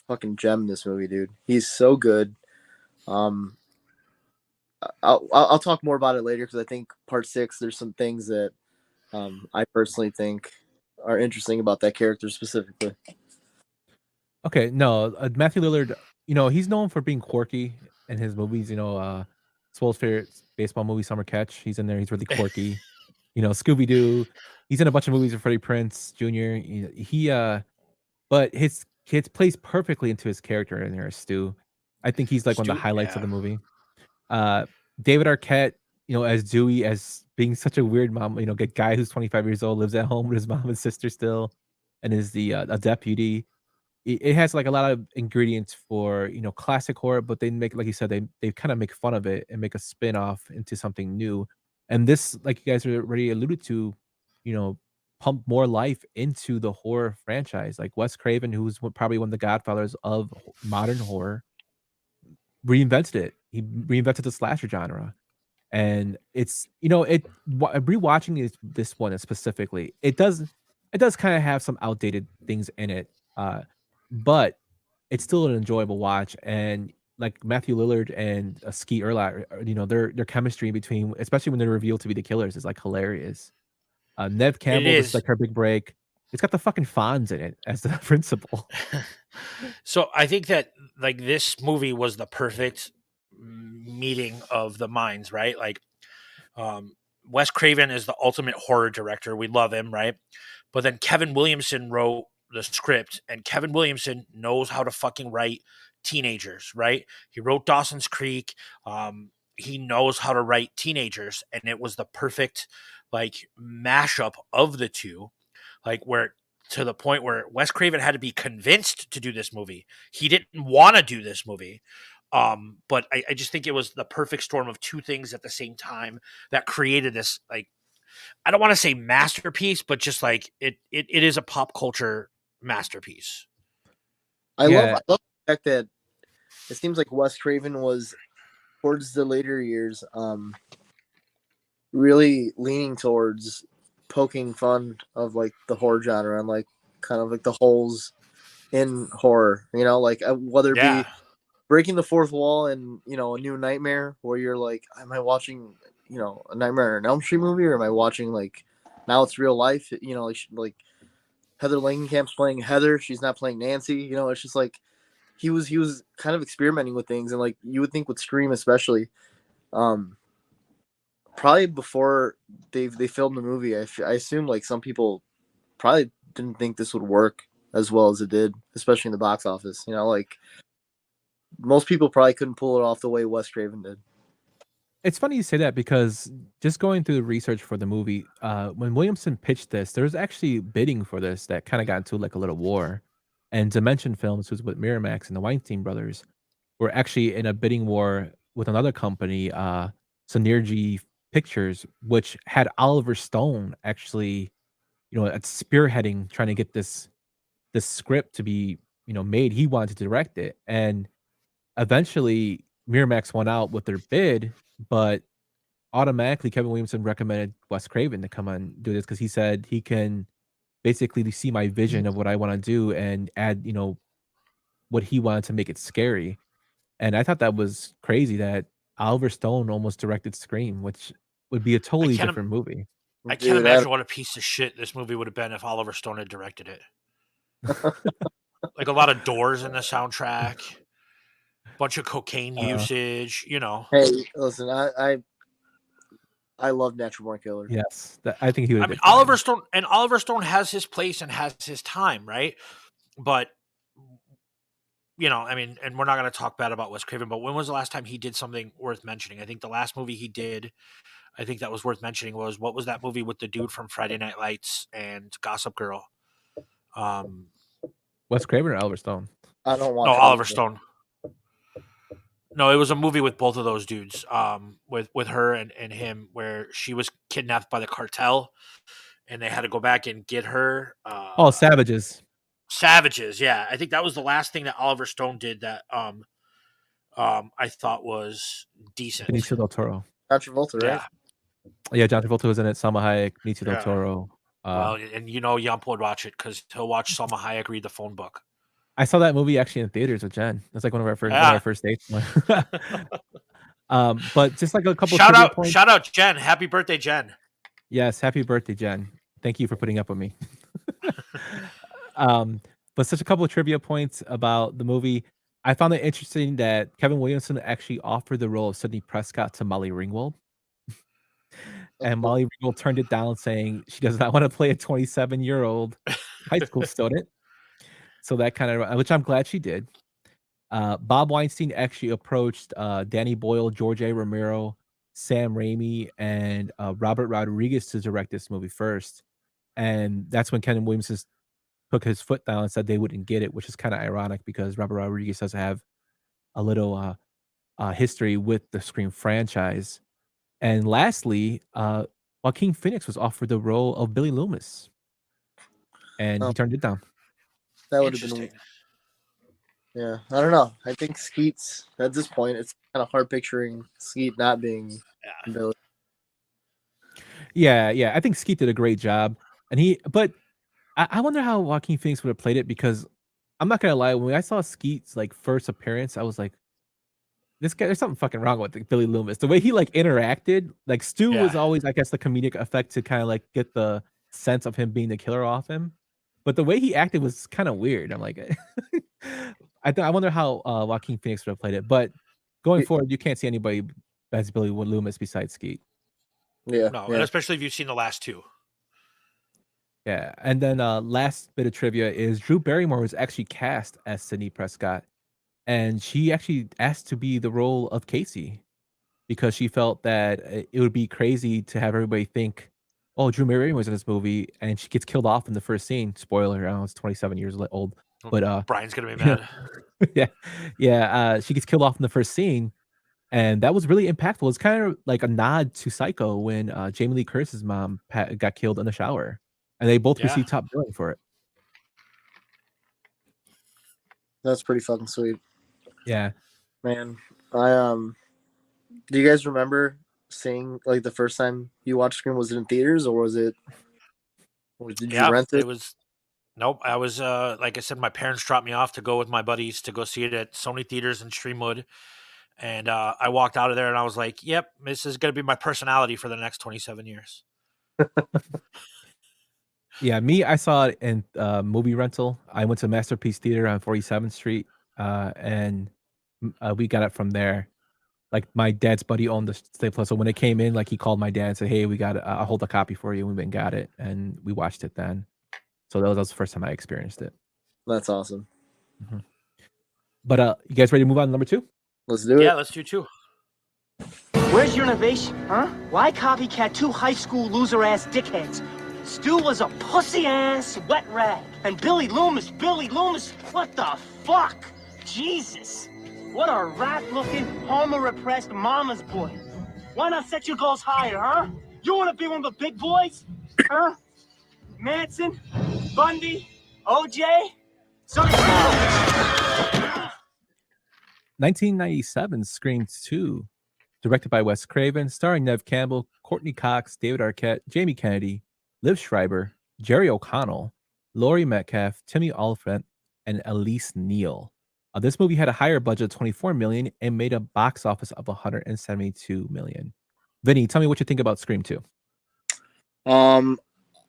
fucking gem in this movie, dude. He's so good. I'll talk more about it later because I think part 6 there's some things that I personally think are interesting about that character specifically. Okay, no, Matthew Lillard, he's known for being quirky in his movies. Swole's favorite baseball movie, Summer Catch. He's in there. He's really quirky. Scooby Doo. He's in a bunch of movies with Freddie Prinze Jr. But his kids plays perfectly into his character in there, Stu. I think he's like one of the highlights of the movie. David Arquette, as Dewey, as being such a weird mom, a guy who's 25 years old, lives at home with his mom and sister still, and is a deputy. It has like a lot of ingredients for classic horror, but they make, like you said, they kind of make fun of it and make a spin off into something new. And this, like you guys already alluded to, pump more life into the horror franchise. Like Wes Craven, who's probably one of the godfathers of modern horror, reinvented it. He reinvented the slasher genre. And it's rewatching this one specifically, it does kind of have some outdated things in it, but it's still an enjoyable watch. And like Matthew Lillard and Skeet Ulrich, their chemistry between, especially when they're revealed to be the killers, is like hilarious. Nev Campbell, this is like her big break. It's got the fucking Fonz in it as the principal. So I think that like this movie was the perfect meeting of the minds, right? Like, Wes Craven is the ultimate horror director. We love him, right? But then Kevin Williamson wrote the script, and Kevin Williamson knows how to fucking write teenagers, right? He wrote Dawson's Creek. He knows how to write teenagers, and it was the perfect like mashup of the two, like where to the point where Wes Craven had to be convinced to do this movie. He didn't want to do this movie. But I just think it was the perfect storm of two things at the same time that created this, like, I don't want to say masterpiece, but just like it is a pop culture masterpiece. I love the fact that it seems like Wes Craven was towards the later years, really leaning towards poking fun of like the horror genre and like kind of like the holes in horror, like whether it Yeah. be breaking the fourth wall and a New Nightmare, where you're like, am I watching a Nightmare on Elm Street movie, or am I watching like now it's real life? Like Heather Langenkamp's playing Heather, she's not playing Nancy. It's just like he was kind of experimenting with things, and like you would think with Scream especially, probably before they filmed the movie, I assume like some people probably didn't think this would work as well as it did, especially in the box office. Like most people probably couldn't pull it off the way Wes Craven did. It's funny you say that because just going through the research for the movie, when Williamson pitched this, there was actually bidding for this that kind of got into like a little war. And Dimension Films, who's with Miramax and the Weinstein brothers, were actually in a bidding war with another company, Synergy Pictures, which had Oliver Stone actually, at spearheading trying to get this script to be, made. He wanted to direct it, and eventually Miramax won out with their bid, but automatically Kevin Williamson recommended Wes Craven to come and do this because he said he can basically see my vision of what I want to do and add, what he wanted to make it scary. And I thought that was crazy that Oliver Stone almost directed Scream, which would be a I totally can't. different movie. I can't Dude, imagine what a piece of shit this movie would have been if Oliver Stone had directed it. Like a lot of Doors in the soundtrack, bunch of cocaine usage. Hey, listen, I love Natural Born Killers. Yes, I think he would. I mean, Oliver Stone has his place and has his time, right? But I mean, and we're not going to talk bad about Wes Craven, but when was the last time he did something worth mentioning? I think the last movie he did, I think that was worth mentioning, was what was that movie with the dude from Friday Night Lights and Gossip Girl? Wes Craven or Oliver Stone? I don't want. No, Oliver Stone. No, it was a movie with both of those dudes, with her and him, where she was kidnapped by the cartel, and they had to go back and get her. Savages. Savages, yeah. I think that was the last thing that Oliver Stone did that I thought was decent. Benicio del Toro. John Travolta, right? Yeah, John Travolta was in it. Salma Hayek, Benicio del Toro. Well, and Yumper would watch it because he'll watch Salma Hayek read the phone book. I saw that movie actually in theaters with Jen. That's like one of our first dates. But just like a couple points. Shout out Jen. Happy birthday, Jen. Yes, happy birthday, Jen. Thank you for putting up with me. But such a couple of trivia points about the movie. I found it interesting that Kevin Williamson actually offered the role of Sidney Prescott to Molly Ringwald. And Molly Ringwald turned it down, saying she does not want to play a 27-year-old high school student. So that kind of, which I'm glad she did. Bob Weinstein actually approached Danny Boyle, George A. Romero, Sam Raimi, and Robert Rodriguez to direct this movie first. And that's when Kevin Williamson took his foot down and said they wouldn't get it, which is kind of ironic because Robert Rodriguez does have a little history with the Scream franchise. And lastly, Joaquin Phoenix was offered the role of Billy Loomis, and he turned it down. That would have been. Yeah, I don't know. I think Skeet's at this point, it's kind of hard picturing Skeet not being Billy. Yeah. I think Skeet did a great job, but I wonder how Joaquin Phoenix would have played it because I'm not gonna lie, when I saw Skeet's like first appearance, I was like, this guy, there's something fucking wrong with Billy Loomis. The way he like interacted, like Stu was always, I guess, the comedic effect to kind of like get the sense of him being the killer off him. But the way he acted was kind of weird. I'm like, I wonder how Joaquin Phoenix would have played it. But going forward, you can't see anybody as Billy Loomis besides Skeet. Yeah. No, and especially if you've seen the last two. Yeah. And then last bit of trivia is Drew Barrymore was actually cast as Sidney Prescott. And she actually asked to be the role of Casey because she felt that it would be crazy to have everybody think, oh, Drew Barrymore was in this movie, and she gets killed off in the first scene. Spoiler, I don't know, it's 27 years old. But Brian's gonna be mad. She gets killed off in the first scene, and that was really impactful. It's kind of like a nod to Psycho when Jamie Lee Curtis's mom got killed in the shower, and they both received top billing for it. That's pretty fucking sweet. Yeah. Man, I do you guys remember seeing like the first time you watched Scream? Was it in theaters or did you Yeah, rent it it? was. Nope, I was like I said, my parents dropped me off to go with my buddies to go see it at Sony Theaters in Streamwood, and I walked out of there and I was like, "Yep, this is going to be my personality for the next 27 years." Yeah, me, I saw it in movie rental. I went to Masterpiece Theater on 47th Street, and we got it from there. Like my dad's buddy owned the Stay Plus, so when it came in, like he called my dad and said, "Hey, we got it. I'll hold a copy for you." And we went and got it, and we watched it then. So that was the first time I experienced it. That's awesome. Mhm. But you guys ready to move on to number 2? Let's do Yeah, it. let's do 2. Where's your innovation, huh? Why copycat 2 high school loser-ass dickheads? Stu was a pussy-ass wet rag. And Billy Loomis, what the fuck? Jesus. What a rat-looking, homo-repressed mama's boy. Why not set your goals higher, huh? You want to be one of the big boys? Huh? Manson? Bundy? OJ? So 1997 Scream 2, directed by Wes Craven, starring Nev Campbell, Courtney Cox, David Arquette, Jamie Kennedy, Liv Schreiber, Jerry O'Connell, Laurie Metcalf, Timmy Olyphant, and Elise Neal. This movie had a higher budget of $24 million and made a box office of $172 million. Vinny, tell me what you think about Scream 2.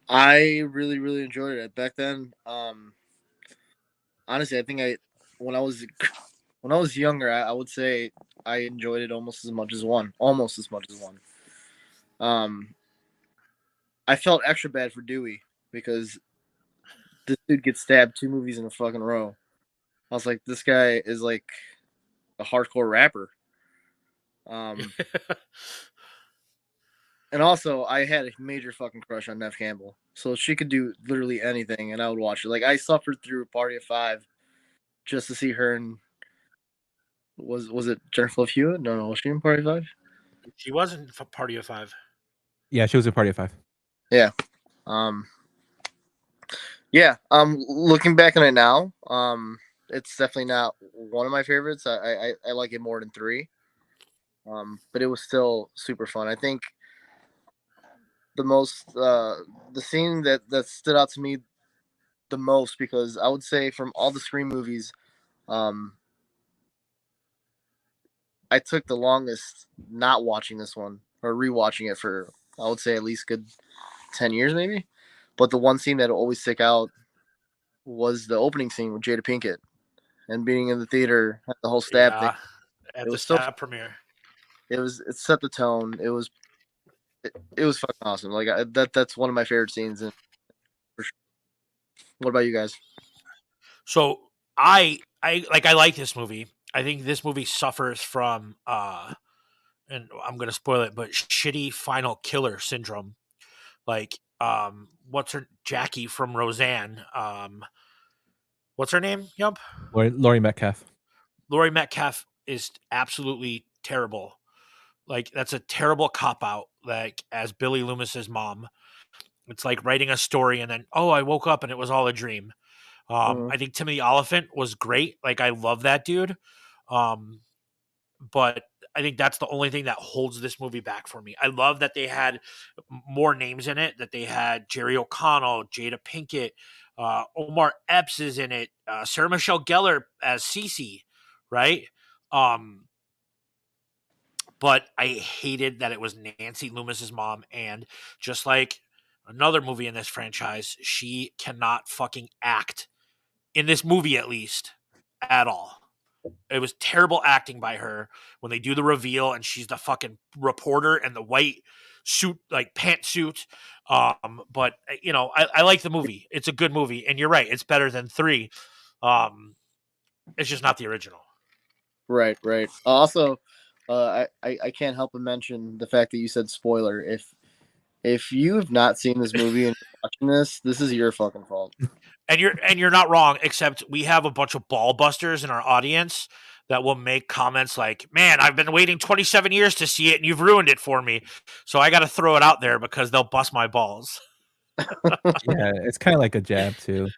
I really, really enjoyed it back then. Honestly, I think when I was younger, I would say I enjoyed it almost as much as one. I felt extra bad for Dewey because this dude gets stabbed 2 movies in a fucking row. I was like, this guy is like a hardcore rapper. And also, I had a major fucking crush on Nev Campbell, so she could do literally anything, and I would watch it. Like I suffered through a Party of 5 just to see her. And was it Jennifer Love Hewitt? No, was she in Party of 5? She wasn't Party of 5. Yeah, she was in Party of 5. Yeah. Yeah. Looking back on it now, it's definitely not one of my favorites. I like it more than 3. But it was still super fun. I think the scene that stood out to me the most, because I would say from all the Scream movies, I took the longest not watching this one or rewatching it for, I would say, at least good 10 years maybe. But the one scene that will always stick out was the opening scene with Jada Pinkett and being in the theater at the whole stab thing. At the stab premiere. It set the tone. It was fucking awesome. Like that's one of my favorite scenes. For sure. What about you guys? So I like this movie. I think this movie suffers from and I'm gonna spoil it, but shitty final killer syndrome. Like what's her Jackie from Roseanne? What's her name? Yump. Laurie Metcalf. Laurie Metcalf is absolutely terrible. Like that's a terrible cop out. Like as Billy Loomis's mom, it's like writing a story and then I woke up and it was all a dream. I think Timothy Olyphant was great. Like I love that dude. But I think that's the only thing that holds this movie back for me. I love that they had more names in it. That they had Jerry O'Connell, Jada Pinkett, Omar Epps is in it, Sarah Michelle Gellar as Cece, right? But I hated that it was Nancy Loomis's mom, and just like another movie in this franchise, she cannot fucking act in this movie, at least, at all. It was terrible acting by her when they do the reveal and she's the fucking reporter in the white suit, like pantsuit. But I like the movie. It's a good movie, and you're right, it's better than 3. It's just not the original. Right. Also, I can't help but mention the fact that you said spoiler. If you have not seen this movie and you're watching this is your fucking fault. And you're not wrong, except we have a bunch of ball busters in our audience that will make comments like, "Man, I've been waiting 27 years to see it and you've ruined it for me." So I got to throw it out there because they'll bust my balls. Yeah, it's kind of like a jab too.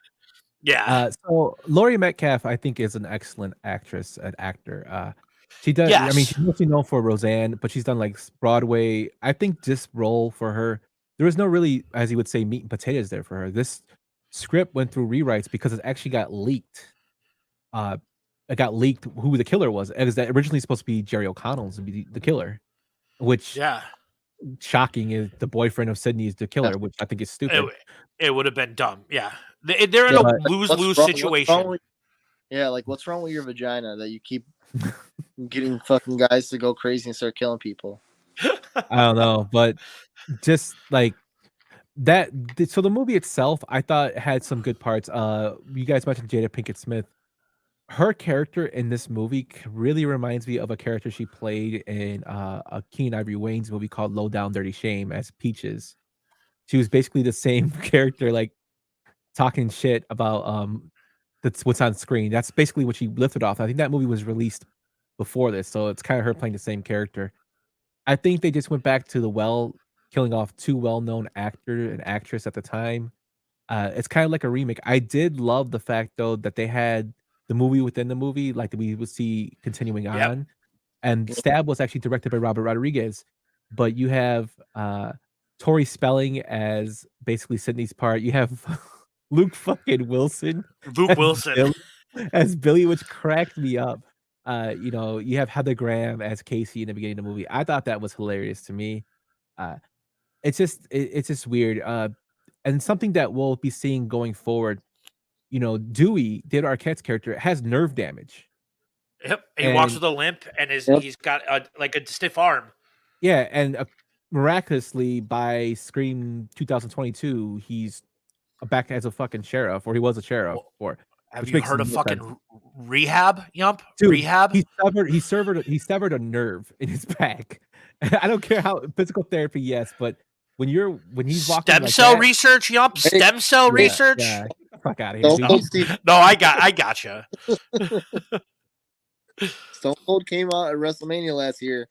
Yeah. So Laurie Metcalf, I think, is an excellent actress and actor. She does. I mean, Yes. she's mostly known for Roseanne, but she's done like Broadway. I think this role for her, there was no really, as you would say, meat and potatoes there for her. This script went through rewrites because it actually got leaked. Uh, it got leaked who the killer was. It was that originally supposed to be Jerry O'Connell to be the killer, which Yeah. shocking is the boyfriend of Sydney is the Yeah. killer, which I think is stupid. It would have been dumb. Yeah. They're in Yeah, a but lose-lose What's situation. wrong with, yeah, like what's wrong with your vagina that you keep getting fucking guys to go crazy and start killing people? I don't know, but just like that. So the movie itself, I thought had some good parts. You guys mentioned Jada Pinkett Smith. Her character in this movie really reminds me of a character she played in a Keen Ivory Wayans movie called Low Down Dirty Shame as Peaches. She was basically the same character, like talking shit about that's what's on screen. That's basically what she lifted off. I think that movie was released before this, so it's kind of her playing the same character. I think they just went back to killing off two well-known actor and actress at the time. It's kind of like a remake. I did love the fact though that they had the movie within the movie, like we would see continuing Yep. on. And Stab was actually directed by Robert Rodriguez, but you have Tori Spelling as basically Sydney's part. You have Luke fucking Wilson Luke as Wilson. Billy, as Billy, which cracked me up. You have Heather Graham as Casey in the beginning of the movie. I thought that was hilarious to me. Uh, it's just weird. And something that we'll be seeing going forward. Dewey, David Arquette's character, has nerve damage. Yep. He walks And with a limp and Yep. he's got like a stiff arm. yeah, and miraculously by Scream 2022, he's back as a fucking sheriff, or he was a sheriff, or Have which you makes heard of no sense. fucking rehab, Yump? Dude, Rehab? he severed a nerve in his back. I don't care how physical therapy, yes, but when he's walking Stem like cell that, research, Yump? Hey, Stem cell yeah, research? yeah, get the fuck out of here, Stone dude. Cold Steve, No, I gotcha. Stone Cold came out at WrestleMania last year,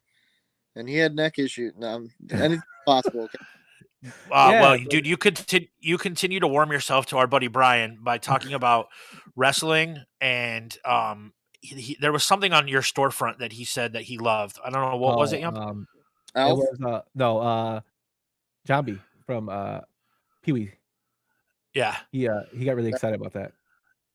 and he had neck issues. No, anything's possible. Okay? Yeah, Well, but- dude, you continue to warm yourself to our buddy Brian by talking about wrestling, and there was something on your storefront that he said that he loved. I don't know what was it, Yump? It Alf? was Jambi from Pee Wee. Yeah, He got really excited about that.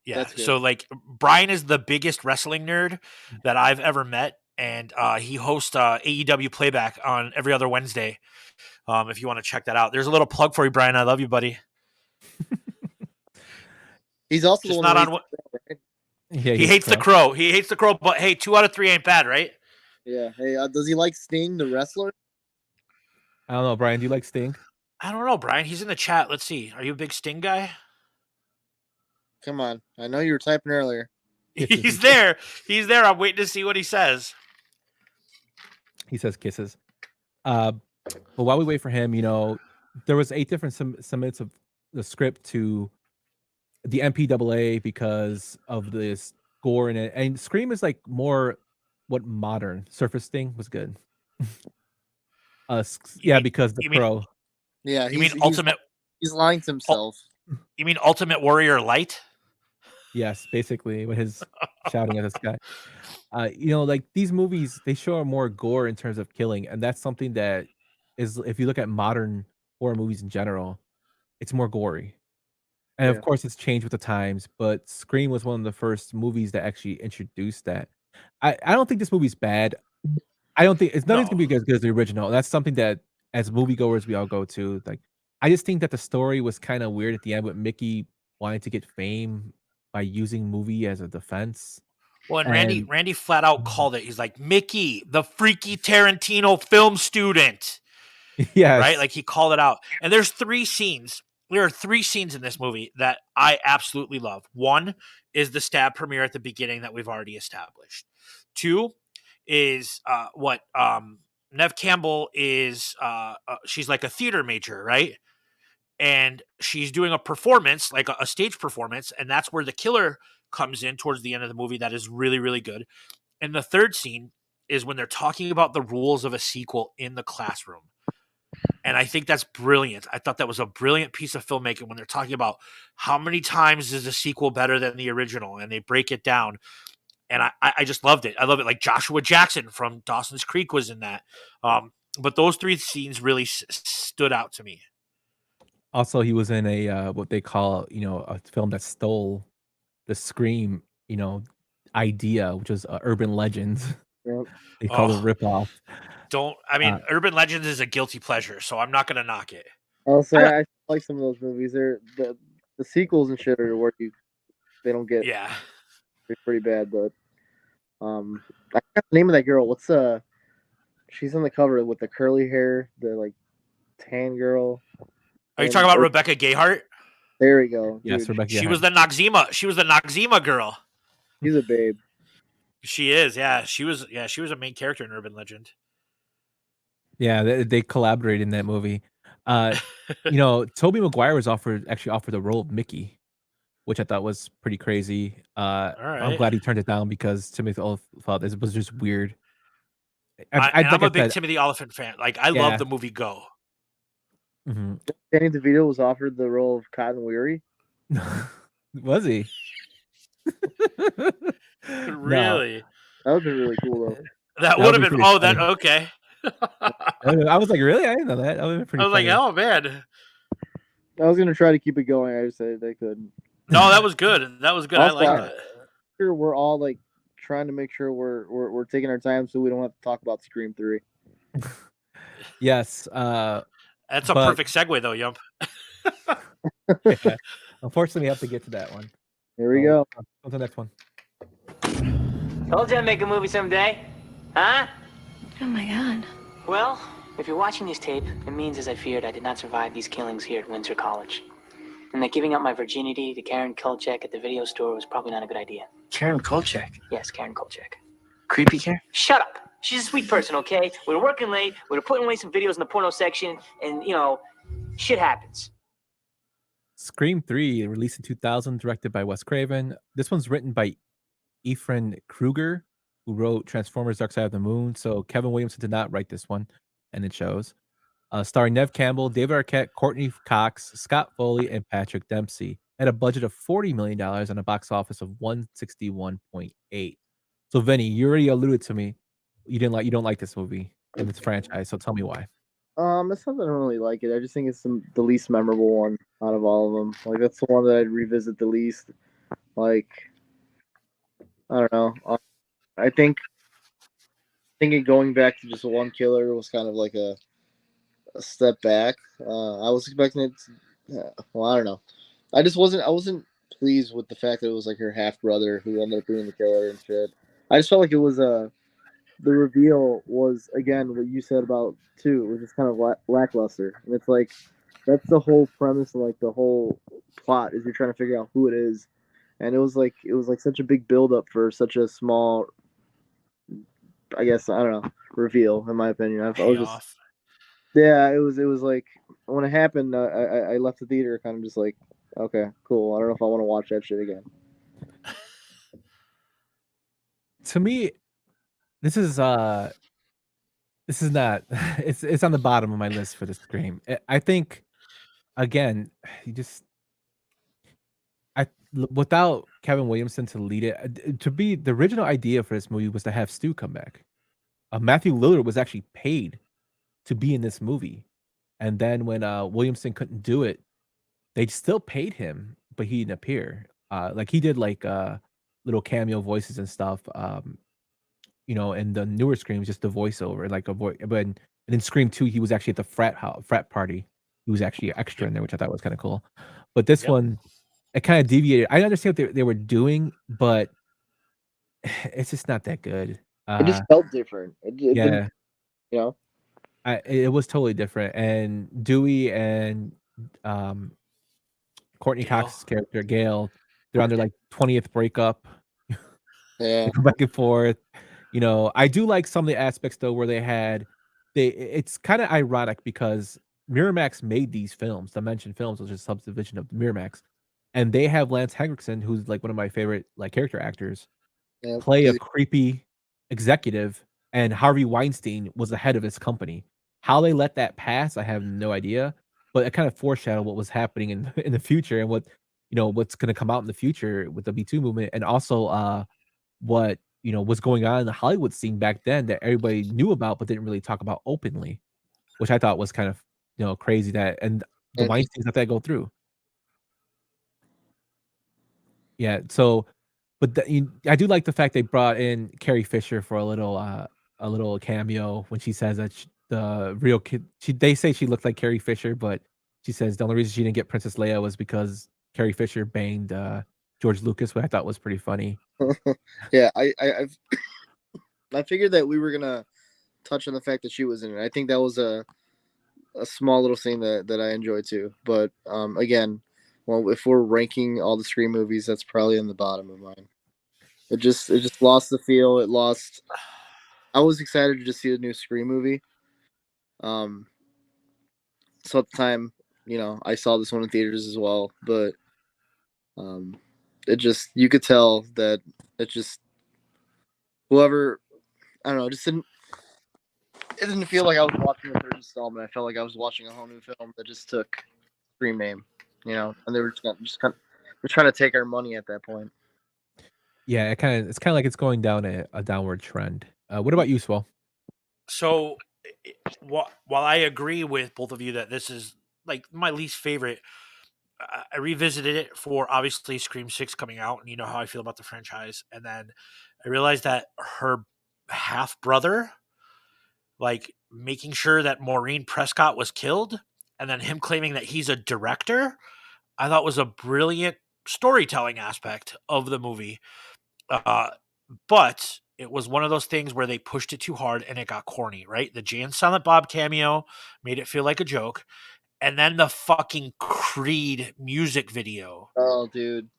yeah. That's good. So like, Brian is the biggest wrestling nerd that I've ever met, and he hosts AEW Playback on every other Wednesday. If you want to check that out, there's a little plug for you, Brian. I love you, buddy. He's also Just the one not that on. right? Yeah, He hates the crow. He hates the crow. But hey, 2 out of 3 ain't bad, right? Yeah. Hey, does he like Sting, the wrestler? I don't know, Brian. Do you like Sting? I don't know, Brian. He's in the chat. Let's see. Are you a big Sting guy? Come on. I know you were typing earlier. He's there. He's there. I'm waiting to see what he says. He says kisses. But while we wait for him, there was 8 different submits of the script to the MPAA because of this gore in it. And Scream is like more what modern. Surface Sting was good. Because the you mean- crow. Yeah. You mean Ultimate? He's lying to himself. You mean Ultimate Warrior Light? Yes, basically with his shouting at this guy. Like these movies, they show more gore in terms of killing, and that's something that is, if you look at modern horror movies in general, it's more gory. And Yeah. of course, it's changed with the times, but Scream was one of the first movies that actually introduced that. I don't think this movie's bad. I don't think nothing's gonna be as good as the original. That's something that as moviegoers we all go to. Like, I just think that the story was kind of weird at the end with Mickey wanting to get fame by using movie as a defense. Well, and Randy flat out called it. He's like, Mickey, the freaky Tarantino film student. Yes. Right? Like, he called it out. And there's 3 scenes. There are 3 scenes in this movie that I absolutely love. 1 is the stab premiere at the beginning that we've already established. 2 is what Nev Campbell is. She's like a theater major, right? And she's doing a performance, like a stage performance, and that's where the killer comes in towards the end of the movie. That is really, really good. And the 3rd scene is when they're talking about the rules of a sequel in the classroom. And I think that's brilliant. I thought that was a brilliant piece of filmmaking when they're talking about how many times is a sequel better than the original, and they break it down. and I just loved it. I love it. Like Joshua Jackson from Dawson's Creek was in that. But those three scenes really stood out to me. Also, he was in a what they call, a film that stole the Scream, idea, which was Urban Legends. Yep. They called it a ripoff. Urban Legends is a guilty pleasure, so I'm not gonna knock it. I'll say I like some of those movies. They're the sequels and shit are where they don't get pretty bad, but I forgot the name of that girl. What's she's on the cover with the curly hair, the like tan girl. Are you talking about Rebecca Gayheart? There we go. Yes, Rebecca. She was the Noxzema. She was the Noxzema girl. She's a babe. She is, yeah. She was a main character in Urban Legend. Yeah, they collaborated in that movie. Tobey Maguire was offered the role of Mickey, which I thought was pretty crazy. I'm glad he turned it down because Timothy Olyphant thought this was just weird. I'm a big Timothy Olyphant fan. Like, I love the movie Go. Mm-hmm. Danny DeVito was offered the role of Cotton Weary. Was he? Really? That would be really cool though. That would have been. Oh, that okay. I was like, really? I didn't know that. That would have been pretty. I was funny. like, oh man. I was gonna try to keep it going. I just said they couldn't. No, that was good. That was good. Also, I liked it. We're all like trying to make sure we're taking our time so we don't have to talk about Scream 3. Yes. That's a perfect segue though, Yump. Yeah. Unfortunately, we have to get to that one. Here we go. On to the next one. Told you I'd make a movie someday. Huh? Oh my god. Well, if you're watching this tape, it means, as I feared, I did not survive these killings here at Windsor College. And that giving up my virginity to Karen Kolchak at the video store was probably not a good idea. Karen Kolchak? Yes, Karen Kolchak. Creepy Karen? Shut up. She's a sweet person, okay? We were working late, we were putting away some videos in the porno section, and, shit happens. Scream 3, released in 2000, directed by Wes Craven. This one's written by Efren Kruger, who wrote Transformers Dark Side of the Moon. So Kevin Williamson did not write this one, and it shows. Starring Nev Campbell, David Arquette, Courtney Cox, Scott Foley, and Patrick Dempsey. Had a budget of $40 million and a box office of 161.8. So Vinny, you already alluded to me. You don't like this movie and this franchise. So tell me why. It's not that I don't really like it. I just think it's the least memorable one out of all of them. Like, that's the one that I'd revisit the least. Like, I don't know. I think it going back to just one killer was kind of like a step back. I was expecting it to, I don't know. I wasn't pleased with the fact that it was like her half brother who ended up being the killer and shit. I just felt like it was the reveal was, again, what you said about 2. It was just kind of lackluster. And it's like, that's the whole premise and like the whole plot is you're trying to figure out who it is. And it was like such a big build-up for such a small, I guess, I don't know, reveal, in my opinion. It was like, when it happened, I left the theater kind of just like, okay, cool. I don't know if I want to watch that shit again. To me, this is not. It's on the bottom of my list for the Scream. I think, again, without Kevin Williamson to lead it, to be the original idea for this movie was to have Stu come back. Matthew Lillard was actually paid to be in this movie, and then when Williamson couldn't do it, they still paid him, but he didn't appear. Like he did little cameo voices and stuff. In the newer Screams, just the voiceover, like a voice. But in Scream 2, he was actually at the frat party. He was actually extra in there, which I thought was kind of cool. But this one, it kind of deviated. I understand what they were doing, but it's just not that good. It just felt different. It it was totally different. And Dewey and Courtney Cox's character Gail, they're on their like 20th breakup. Yeah, they go back and forth. I do like some of the aspects though where it's kind of ironic because Miramax made these films, Dimension Films, which is a subdivision of Miramax, and they have Lance Henriksen, who's like one of my favorite like character actors, play a creepy executive, and Harvey Weinstein was the head of his company. How they let that pass, I have no idea, but it kind of foreshadowed what was happening in the future and what's going to come out in the future with the Me Too movement, and also what was going on in the Hollywood scene back then that everybody knew about but didn't really talk about openly, which I thought was kind of crazy that and the And Weinsteins let that go through. Yeah, so but I do like the fact they brought in Carrie Fisher for a little cameo when she says that the real kid. They say she looked like Carrie Fisher, but she says the only reason she didn't get Princess Leia was because Carrie Fisher banged George Lucas, which I thought was pretty funny. yeah, I figured that we were gonna touch on the fact that she was in it. I think that was a small little thing that I enjoyed too. But again, well, if we're ranking all the Scream movies, that's probably in the bottom of mine. It just lost the feel. It lost. I was excited to just see the new Scream movie. So at the time, I saw this one in theaters as well, but it just you could tell that it just whoever I don't know, just didn't. It didn't feel like I was watching the third installment. I felt like I was watching a whole new film that just took Scream name, and they were we're trying to take our money at that point. Yeah, it's kind of like it's going down a downward trend. What about you, Swell? So, while I agree with both of you that this is like my least favorite, I revisited it for obviously Scream 6 coming out, and you know how I feel about the franchise. And then I realized that her half brother, like making sure that Maureen Prescott was killed, and then him claiming that he's a director, I thought was a brilliant storytelling aspect of the movie. But it was one of those things where they pushed it too hard and it got corny, right? The Jay and Silent Bob cameo made it feel like a joke. And then the fucking Creed music video. Oh, dude.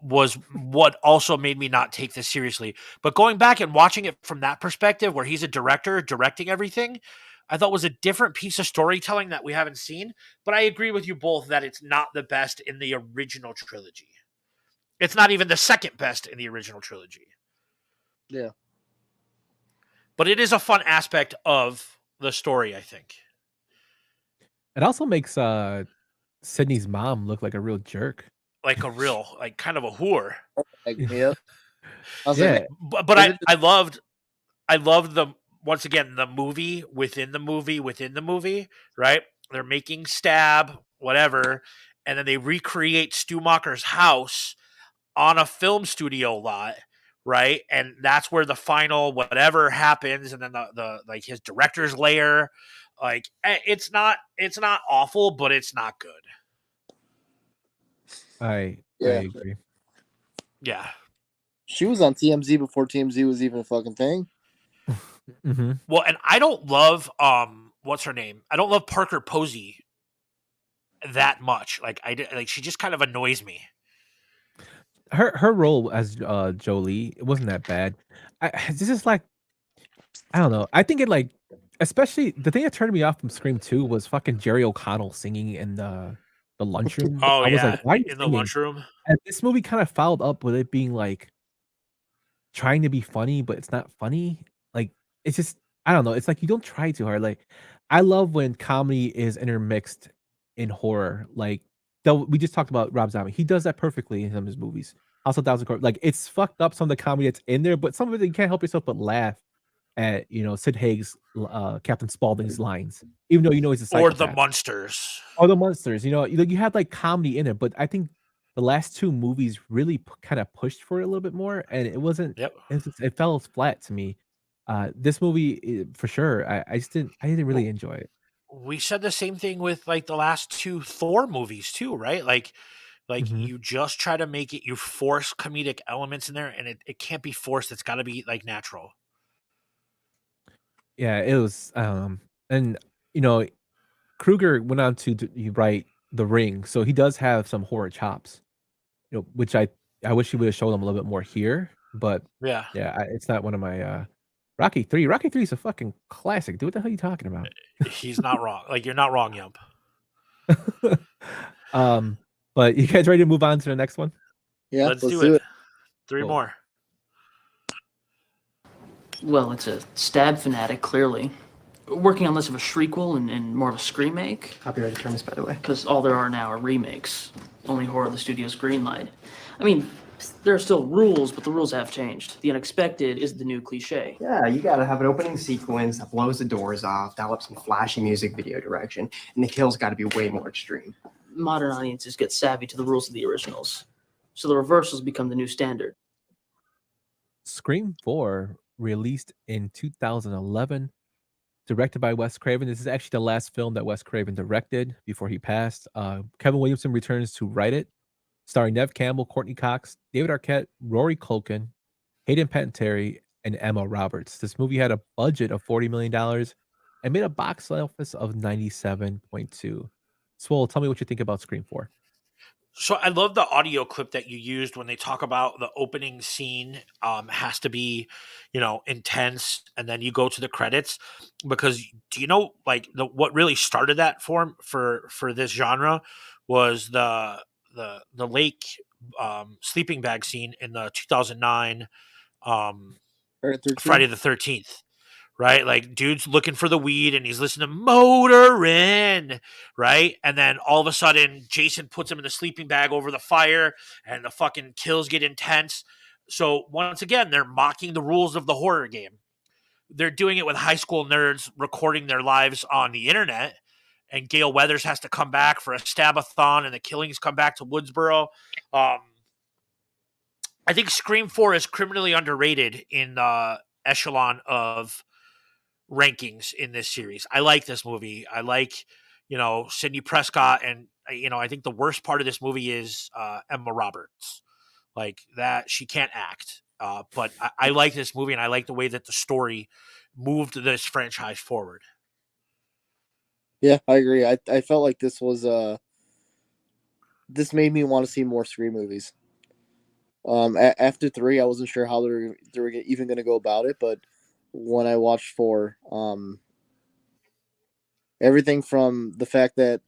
Was what also made me not take this seriously. But going back and watching it from that perspective, where he's a director directing everything, I thought was a different piece of storytelling that we haven't seen. But I agree with you both that it's not the best in the original trilogy. It's not even the second best in the original trilogy. Yeah. But it is a fun aspect of the story, I think. It also makes Sydney's mom look like a real jerk. Like a real, like kind of a whore. Yep. Yeah. But I loved the once again the movie within the movie within the movie, right? They're making Stab, whatever, and then they recreate Stumacher's house on a film studio lot, right? And that's where the final whatever happens, and then the like his director's lair. Like it's not awful, but it's not good. I agree. Yeah. She was on TMZ before TMZ was even a fucking thing. Mm-hmm. Well, and I don't love what's her name? I don't love Parker Posey that much. Like she just kind of annoys me. Her role as Jolie, it wasn't that bad. This is like I don't know. I think it like especially the thing that turned me off from Scream 2 was fucking Jerry O'Connell singing in the lunchroom. Oh, I was yeah, like, why are you in the singing? lunchroom? And this movie kind of fouled up with it being like trying to be funny, but it's not funny. Like it's just I don't know. It's like you don't try too hard. Like I love when comedy is intermixed in horror. Like we just talked about Rob Zombie. He does that perfectly in some of his movies. Also, Thousand Corp. Like it's fucked up some of the comedy that's in there, but some of it you can't help yourself but laugh at Sid Haig's Captain Spaulding's lines, even though he's a psychopath. Or the Munsters. Or the Munsters. You had like comedy in it, but I think the last two movies really kind of pushed for it a little bit more, and it wasn't. Yep. It fell flat to me. This movie, for sure, I didn't really enjoy it. We said the same thing with like the last two Thor movies too, right? Like you just try to make it, you force comedic elements in there, and it can't be forced. It's got to be like natural. Yeah, it was. And Kruger went on to write The Ring, so he does have some horror chops. Which I wish he would have shown them a little bit more here, but yeah, it's not one of my Rocky 3. Rocky 3 is a fucking classic. Dude, what the hell are you talking about? He's not wrong. Like you're not wrong, Yump. But you guys ready to move on to the next one? Yeah, let's do it. Three more. Well, it's a stab fanatic, clearly. Working on less of a shriekwell and more of a screamake. Copyrighted terms, by the way. Because all there are now are remakes. Only horror the studio's greenlight. I mean, There are still rules, but the rules have changed. The unexpected is the new cliche. Yeah, you gotta have an opening sequence that blows the doors off, dial up some flashy music video direction, and the kills gotta be way more extreme. Modern audiences get savvy to the rules of the originals, so the reversals become the new standard. Scream 4, released in 2011, directed by Wes Craven. This is actually the last film that Wes Craven directed before he passed. Kevin Williamson returns to write it, starring Nev Campbell, Courtney Cox, David Arquette, Rory Culkin, Hayden Panettiere, and Emma Roberts. This movie had a budget of $40 million and made a box office of 97.2. Swole, tell me what you think about Scream 4. So I love the audio clip that you used when they talk about the opening scene has to be, intense, and then you go to the credits, because do you know, like, what really started that for this genre was the lake sleeping bag scene in the 2009 Friday the 13th. Right? Like, dude's looking for the weed and he's listening to Motorin, right? And then all of a sudden, Jason puts him in the sleeping bag over the fire and the fucking kills get intense. So, once again, they're mocking the rules of the horror game. They're doing it with high school nerds recording their lives on the internet. And Gail Weathers has to come back for a stab-a-thon, and the killings come back to Woodsboro. I think Scream 4 is criminally underrated in the echelon of rankings in this series. I like this movie. I like, Sidney Prescott, and I think the worst part of this movie is Emma Roberts. Like, that she can't act. But I like this movie, and I like the way that the story moved this franchise forward. Yeah, I agree. I felt like this was this made me want to see more Scream movies. After 3, I wasn't sure how they were even going to go about it, but when I watched 4, everything from the fact that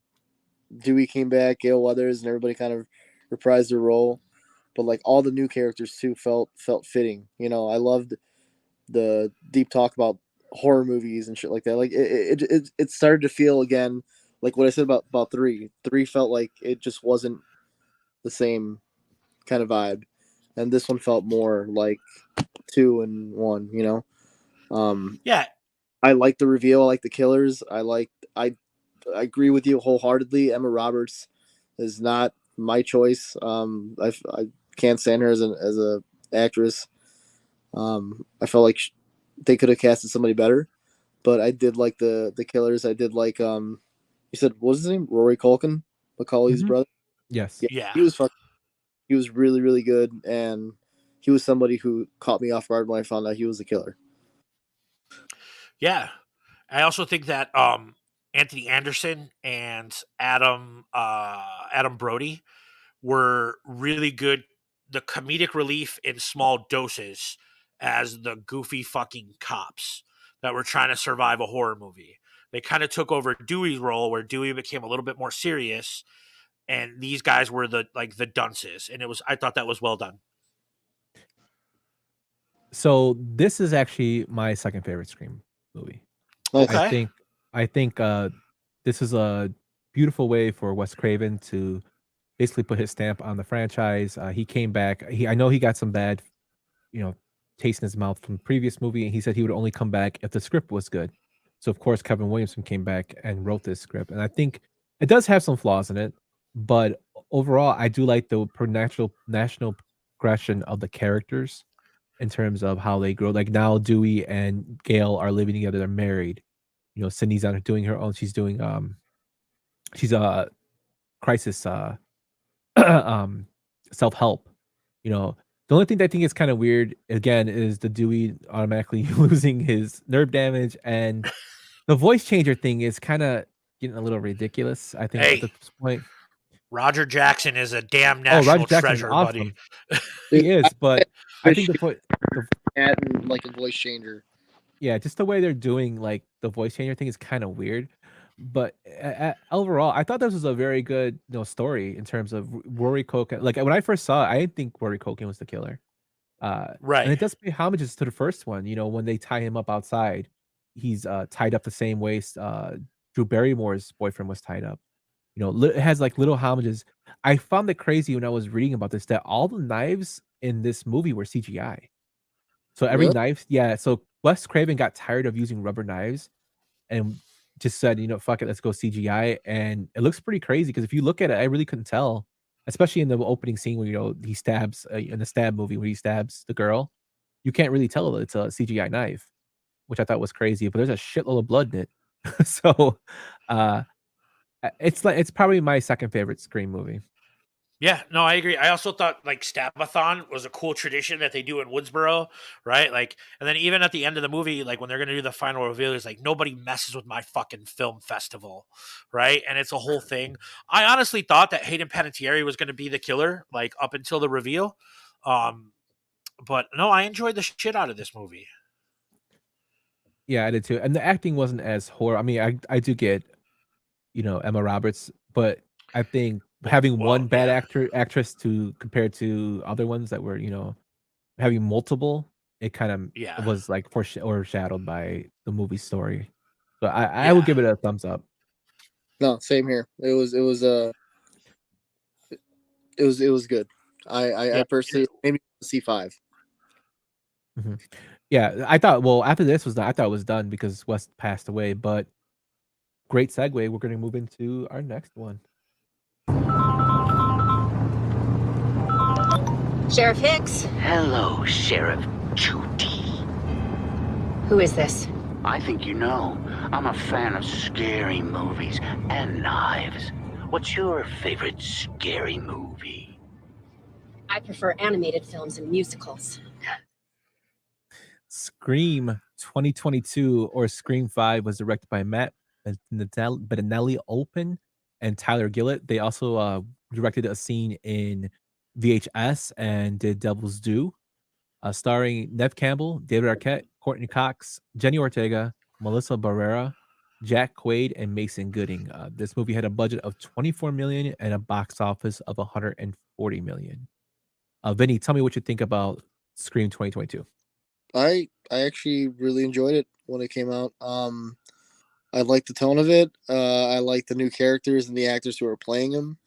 Dewey came back, Gail Weathers, and everybody kind of reprised their role, but like all the new characters too felt fitting. I loved the deep talk about horror movies and shit like that. Like it started to feel again like what I said about 3. 3 felt like it just wasn't the same kind of vibe, and this one felt more like 2 and 1. Yeah, I like the reveal. I like the killers. I agree with you wholeheartedly. Emma Roberts is not my choice. I can't stand her as a actress. I felt like they could have casted somebody better, but I did like the killers. I did like you said, what was his name? Rory Culkin, Macaulay's brother. Yes. Yeah. He was really, really good, and he was somebody who caught me off guard when I found out he was the killer. Yeah. I also think that Anthony Anderson and Adam Brody were really good. The comedic relief in small doses as the goofy fucking cops that were trying to survive a horror movie. They kind of took over Dewey's role, where Dewey became a little bit more serious, and these guys were the dunces, and I thought that was well done. So this is actually my second favorite Scream movie. Okay. I think this is a beautiful way for Wes Craven to basically put his stamp on the franchise. He came back. I know he got some bad, taste in his mouth from the previous movie, and he said he would only come back if the script was good. So of course Kevin Williamson came back and wrote this script, and I think it does have some flaws in it, but overall I do like the national progression of the characters in terms of how they grow. Like now Dewey and Gail are living together, they're married. Sydney's out doing her own. She's doing she's a crisis self-help. The only thing that I think is kind of weird again is the Dewey automatically losing his nerve damage, and the voice changer thing is kind of getting a little ridiculous, I think, at this point. Roger Jackson is a damn national treasure, buddy. He is, but I think the and like a voice changer. Yeah, just the way they're doing like the voice changer thing is kind of weird. But overall, I thought this was a very good, story in terms of Rory Culkin. Like when I first saw it, I didn't think Rory Culkin was the killer. Right. And it does pay homages to the first one. When they tie him up outside, he's tied up the same way Drew Barrymore's boyfriend was tied up. It has like little homages. I found it crazy when I was reading about this that all the knives in this movie were CGI. So every Really? knife, yeah. So Wes Craven got tired of using rubber knives and just said, fuck it, let's go CGI. And it looks pretty crazy because if you look at it, I really couldn't tell, especially in the opening scene where he stabs in the stab movie where he stabs the girl. You can't really tell that it's a CGI knife, which I thought was crazy. But there's a shitload of blood in it, so uh, it's probably my second favorite Scream movie. Yeah, no, I agree. I also thought like Stabathon was a cool tradition that they do in Woodsboro, right? Like, and then even at the end of the movie, like when they're gonna do the final reveal, it's like nobody messes with my fucking film festival, right? And it's a whole thing. I honestly thought that Hayden Panettiere was gonna be the killer, like up until the reveal. Um, but no, I enjoyed the shit out of this movie. Yeah, I did too. And the acting wasn't as horror. I mean, I do get Emma Roberts, but I think having Well, one bad yeah, actress to compared to other ones that were having multiple, it kind of yeah, was like overshadowed by the movie story. So I would yeah, give it a thumbs up. No, same here. It was good. I yeah. personally maybe C5. Mhm. Yeah, I thought. Well, after this was done, I thought it was done because West passed away. But great segue. We're going to move into our next one. Sheriff Hicks? Hello, Sheriff Judy. Who is this? I think you know. I'm a fan of scary movies and knives. What's your favorite scary movie? I prefer animated films and musicals. Scream 2022 or Scream 5 was directed by Matt Bettinelli Open and Tyler Gillett. They also directed a scene in VHS and did Devil's Due, starring Nev Campbell, David Arquette, Courtney Cox, Jenny Ortega, Melissa Barrera, Jack Quaid, and Mason Gooding. This movie had a budget of 24 million and a box office of 140 million. Vinny, tell me what you think about Scream 2022. I actually really enjoyed it when it came out. I like the tone of it. I like the new characters and the actors who are playing them.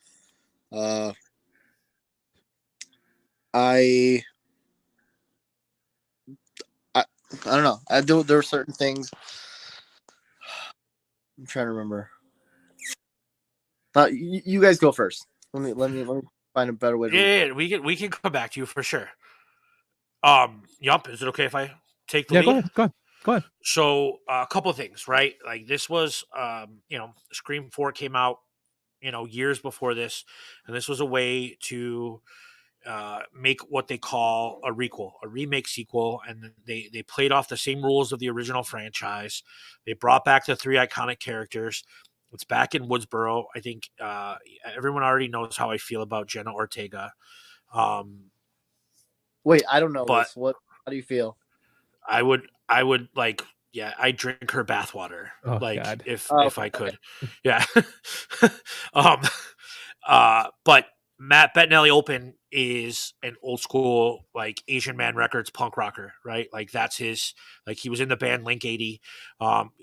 I I don't know. There were certain things. I'm trying to remember. You guys go first. Let me find a better way to. Yeah, we can come back to you for sure. Yump, is it okay if I take the Yeah, go lead? ahead. Go ahead. So a couple of things, right? Like this was, Scream 4 came out, years before this, and this was a way to make what they call a requel, a remake sequel, and they played off the same rules of the original franchise. They brought back the three iconic characters. It's back in Woodsboro. I think everyone already knows how I feel about Jenna Ortega. Wait, I don't know But this. How do you feel? I would like, yeah, I drink her bathwater, Oh like God. if I could, yeah. um, but Matt Bettinelli Open is an old school like Asian Man Records punk rocker, right? Like that's his. Like he was in the band Link 80.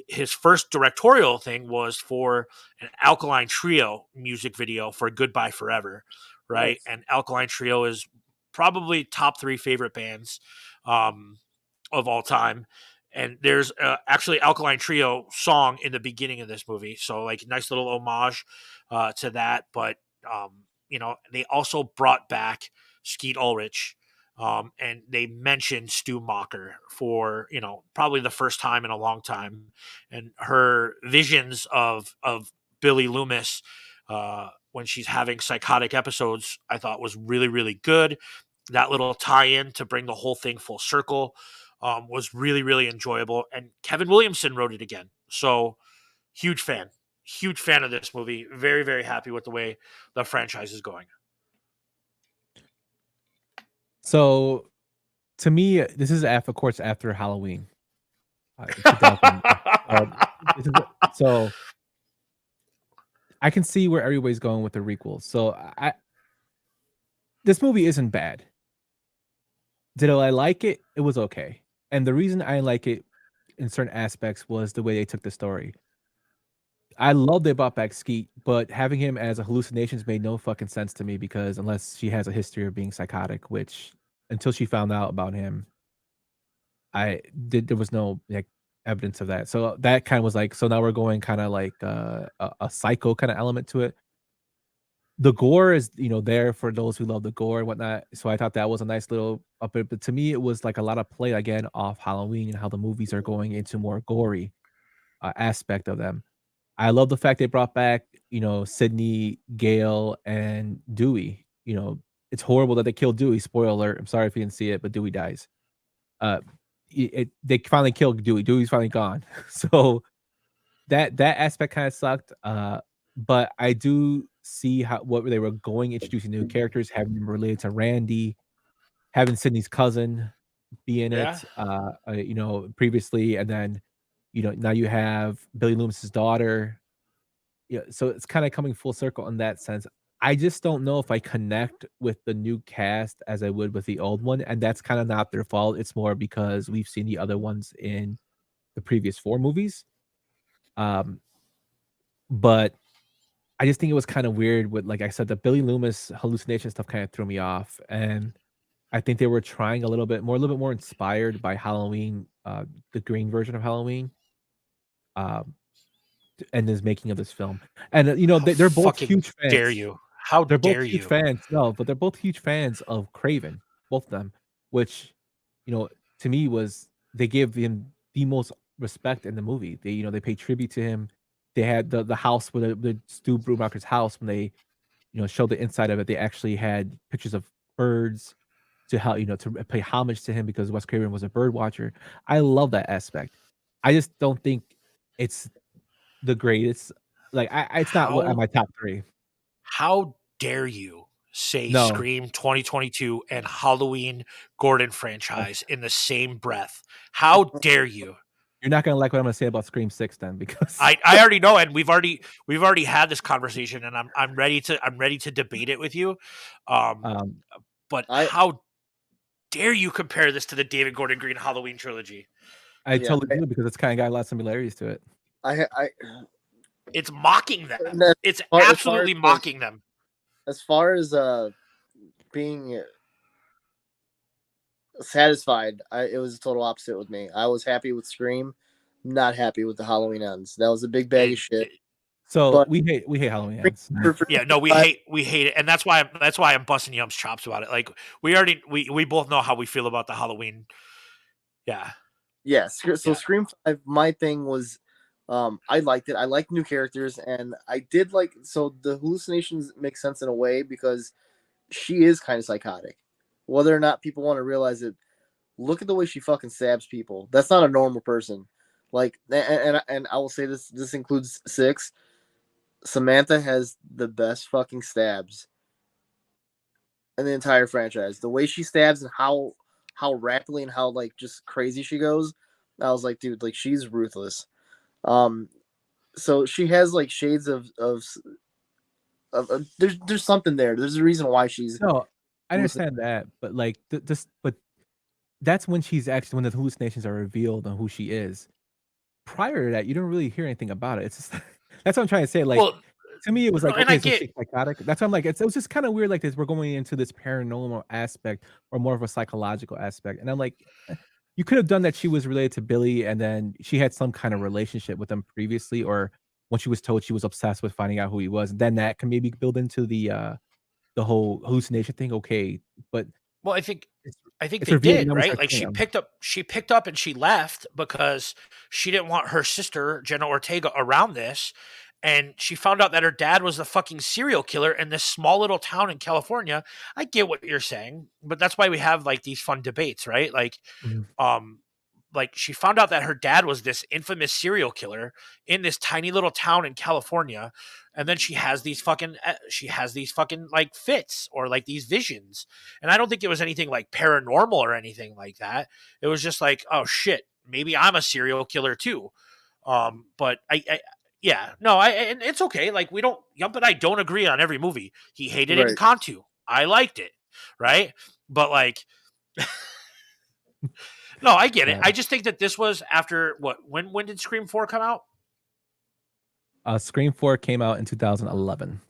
His first directorial thing was for an Alkaline Trio music video for Goodbye Forever, right? Nice. And Alkaline Trio is probably top 3 favorite bands. Of all time. And there's actually Alkaline Trio song in the beginning of this movie. So like nice little homage to that. But, they also brought back Skeet Ulrich and they mentioned Stu Macher for, probably the first time in a long time. And her visions of Billy Loomis when she's having psychotic episodes, I thought was really, really good. That little tie-in to bring the whole thing full circle was really, really enjoyable. And Kevin Williamson wrote it again. So huge fan of this movie. Very, very happy with the way the franchise is going. So to me, this is of course after Halloween. In 2000, so I can see where everybody's going with the requel. So this movie isn't bad. Did I like it? It was okay. And the reason I like it in certain aspects was the way they took the story. I love they brought back Skeet, but having him as a hallucinations made no fucking sense to me because unless she has a history of being psychotic, which until she found out about him, there was no like evidence of that. So that kind of was like, so now we're going kind of like a psycho kind of element to it. The gore is, there for those who love the gore and whatnot. So I thought that was a nice little up it. But to me, it was like a lot of play again off Halloween and how the movies are going into more gory aspect of them. I love the fact they brought back, Sydney, Gale, and Dewey. It's horrible that they killed Dewey. Spoiler alert. I'm sorry if you didn't see it, but Dewey dies. Uh, they finally killed Dewey. Dewey's finally gone. So that aspect kind of sucked. But I do see what they were going, introducing new characters, having them related to Randy, having Sydney's cousin be in Yeah. it. Previously, and then now you have Billy Loomis's daughter. Yeah, so it's kind of coming full circle in that sense. I just don't know if I connect with the new cast as I would with the old one, and that's kind of not their fault. It's more because we've seen the other ones in the previous 4 movies. But I just think it was kind of weird with, like I said, the Billy Loomis hallucination stuff kind of threw me off, and I think they were trying a little bit more inspired by Halloween, the green version of Halloween. And his making of this film. And, they're both Fucking huge dare fans. you? How They're both dare huge you? fans. No, but they're both huge fans of Craven, both of them, which, to me was they give him the most respect in the movie. They pay tribute to him. They had the house where the Stu Brubaker's house when they, showed the inside of it. They actually had pictures of birds to how to pay homage to him because Wes Craven was a bird watcher. I love that aspect. I just don't think it's the greatest. Like it's not what How my top 3. how dare you say No. Scream 2022 and Halloween Gordon franchise in the same breath? How dare you? You're not gonna like what I'm gonna say about Scream 6 then because I already know, and we've already had this conversation, and I'm ready to debate it with you. um, But how dare you compare this to the David Gordon Green Halloween trilogy? I totally do because it's kinda got a lot of similarities to it. It's mocking them. It's as far absolutely as, mocking them. As far as being satisfied, it was a total opposite with me. I was happy with Scream, not happy with the Halloween Ends. That was a big bag of shit. So But we hate Halloween Ends. Yeah, no, we hate it, and that's why I'm busting Yump's chops about it. Like we both know how we feel about the Halloween. Yeah. Yes. So Scream 5, my thing was, I liked it. I liked new characters, and I did like. So the hallucinations make sense in a way because she is kind of psychotic. Whether or not people want to realize it, look at the way she fucking stabs people. That's not a normal person. Like, and I will say this. This includes 6. Samantha has the best fucking stabs in the entire franchise. The way she stabs and how rapidly and how like just crazy she goes, I was like, dude, like she's ruthless. So she has like shades of there's something there. There's a reason why she's. No, I understand that, but like but that's when when the hallucinations are revealed on who she is. Prior to that, you don't really hear anything about it. It's just that's what I'm trying to say. Like Well, to me, it was like, and I okay, so get she's psychotic. That's why I'm like, it was just kind of weird. Like this, we're going into this paranormal aspect or more of a psychological aspect, and I'm like, you could have done that. She was related to Billy, and then she had some kind of relationship with him previously, or when she was told she was obsessed with finding out who he was, then that can maybe build into the whole hallucination thing. Okay, but well, I think it's they revealed did, and almost right? like, Like damn. she picked up and she left because she didn't want her sister Jenna Ortega around this, and she found out that her dad was the fucking serial killer in this small little town in California. I get what you're saying, but that's why we have like these fun debates, right? Mhm. Like she found out that her dad was this infamous serial killer in this tiny little town in California, and then she has these fucking like fits or like these visions. And I don't think it was anything like paranormal or anything like that. It was just like, oh shit, maybe I'm a serial killer too. But I yeah, no, and it's okay. Like we don't Yump and I don't agree on every movie. He hated it in Right. Cantu. I liked it, right? But like no, I get it. I just think that this was after what? When did Scream 4 come out? Scream 4 came out in 2011.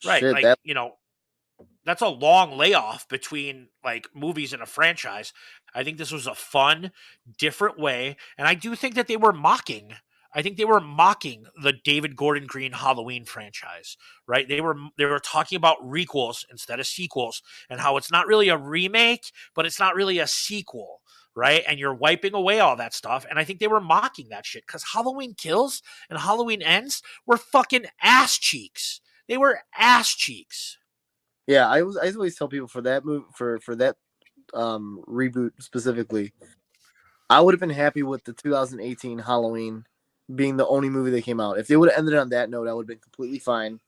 Right, Shit, like that that's a long layoff between like movies in a franchise. I think this was a fun, different way, and I do think that they were mocking. I think they were mocking the David Gordon Green Halloween franchise, right? They were talking about requels instead of sequels, and how it's not really a remake, but it's not really a sequel, right? And you're wiping away all that stuff. And I think they were mocking that shit because Halloween Kills and Halloween Ends were fucking ass cheeks. They were ass cheeks. yeah, I always tell people for that move for that reboot specifically, I would have been happy with the 2018 Halloween being the only movie that came out. If they would have ended on that note, I would have been completely fine.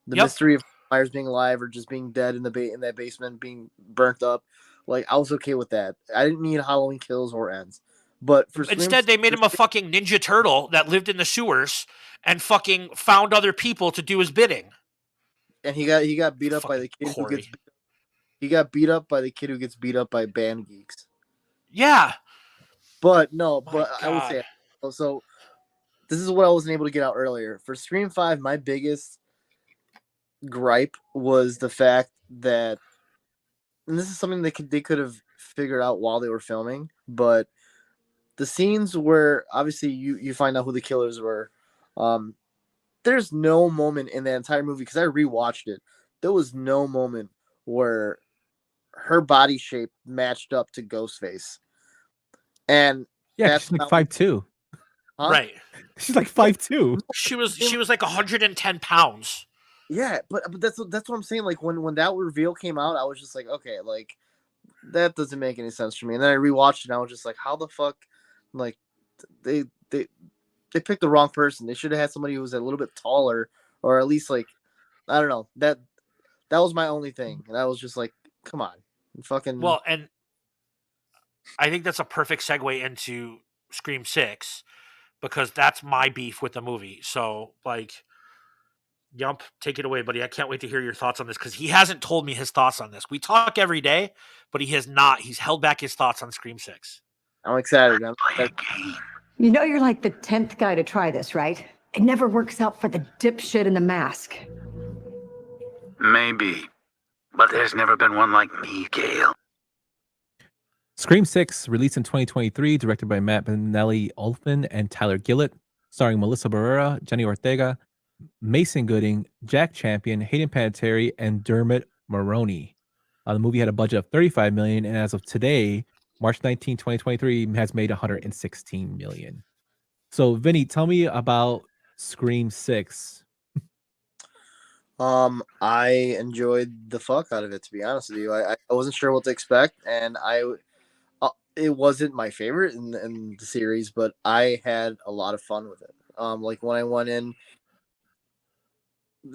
The mystery of Myers being alive or just being dead in the in that basement, being burnt up, like I was okay with that. I didn't need Halloween Kills or Ends, but for Instead, they made him a fucking Ninja Turtle that lived in the sewers and fucking found other people to do his bidding. and he got beat up by the kid who gets he got beat up by the kid who gets beat up by band geeks. Yeah, but no, My but I would say God. so. This is what I wasn't able to get out earlier. For Scream 5, my biggest gripe was the fact that, and this is something they could have figured out while they were filming, but the scenes where obviously you find out who the killers were, there's no moment in that entire movie, because I rewatched it, there was no moment where her body shape matched up to Ghostface. And Yeah, that's she's like 5'2". Huh? Right. She's like 5'2". She was like 110 pounds. Yeah, but that's what I'm saying. Like when that reveal came out, I was just like, okay, like that doesn't make any sense for me. And then I rewatched it, and I was just like, how the fuck, like they picked the wrong person. They should have had somebody who was a little bit taller, or at least like, I don't know. That was my only thing, and I was just like, come on, fucking. Well, and I think that's a perfect segue into Scream 6, because that's my beef with the movie. So, like, Yump, take it away, buddy. I can't wait to hear your thoughts on this, because he hasn't told me his thoughts on this. We talk every day, but he has not. He's held back his thoughts on Scream 6. I'm excited. You know you're like the 10th guy to try this, right? It never works out for the dipshit in the mask. Maybe. But there's never been one like me, Gale. Scream 6, released in 2023, directed by Matt Benelli-Olphin and Tyler Gillett, starring Melissa Barrera, Jenny Ortega, Mason Gooding, Jack Champion, Hayden Panettiere, and Dermot Mulroney. The movie had a budget of $35 million, and as of today, March 19, 2023, has made $116 million. So, Vinny, tell me about Scream 6. I enjoyed the fuck out of it, to be honest with you. I wasn't sure what to expect, and it wasn't my favorite in the series, but I had a lot of fun with it. Like when I went in,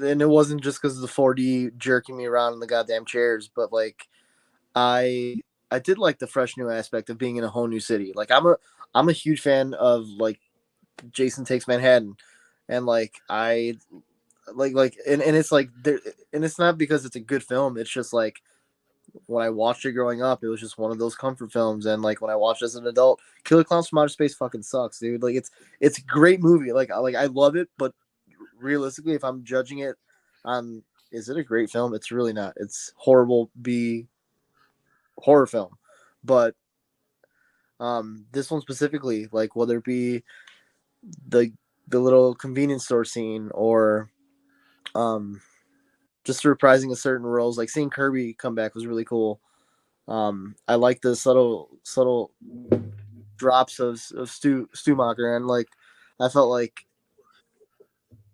and it wasn't just because of the 4D jerking me around in the goddamn chairs, but like I did like the fresh new aspect of being in a whole new city. Like I'm a huge fan of like Jason Takes Manhattan, and like I like and it's like there, and it's not because it's a good film. It's just like when I watched it growing up, it was just one of those comfort films. And like when I watched it as an adult, Killer Clowns from Outer Space fucking sucks, dude. Like it's a great movie. Like I love it, but realistically, if I'm judging it on is it a great film, it's really not. It's horrible B horror film. But this one specifically, like whether it be the little convenience store scene or just reprising of certain roles, like seeing Kirby come back was really cool. I like the subtle drops of Stumacher, and like I felt like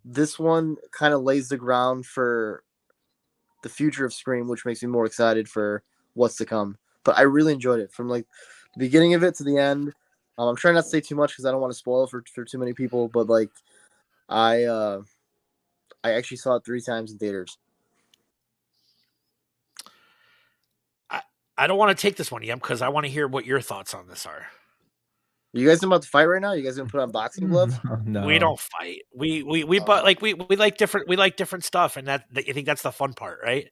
this one kind of lays the ground for the future of Scream, which makes me more excited for what's to come. But I really enjoyed it from like the beginning of it to the end. I'm trying not to say too much because I don't want to spoil it for too many people, but like I actually saw it 3 times in theaters. I don't want to take this one, Yum, because I want to hear what your thoughts on this are. You guys about to fight right now? You guys gonna put on boxing gloves? No. We don't fight. We but like we like different stuff, and I think that's the fun part, right?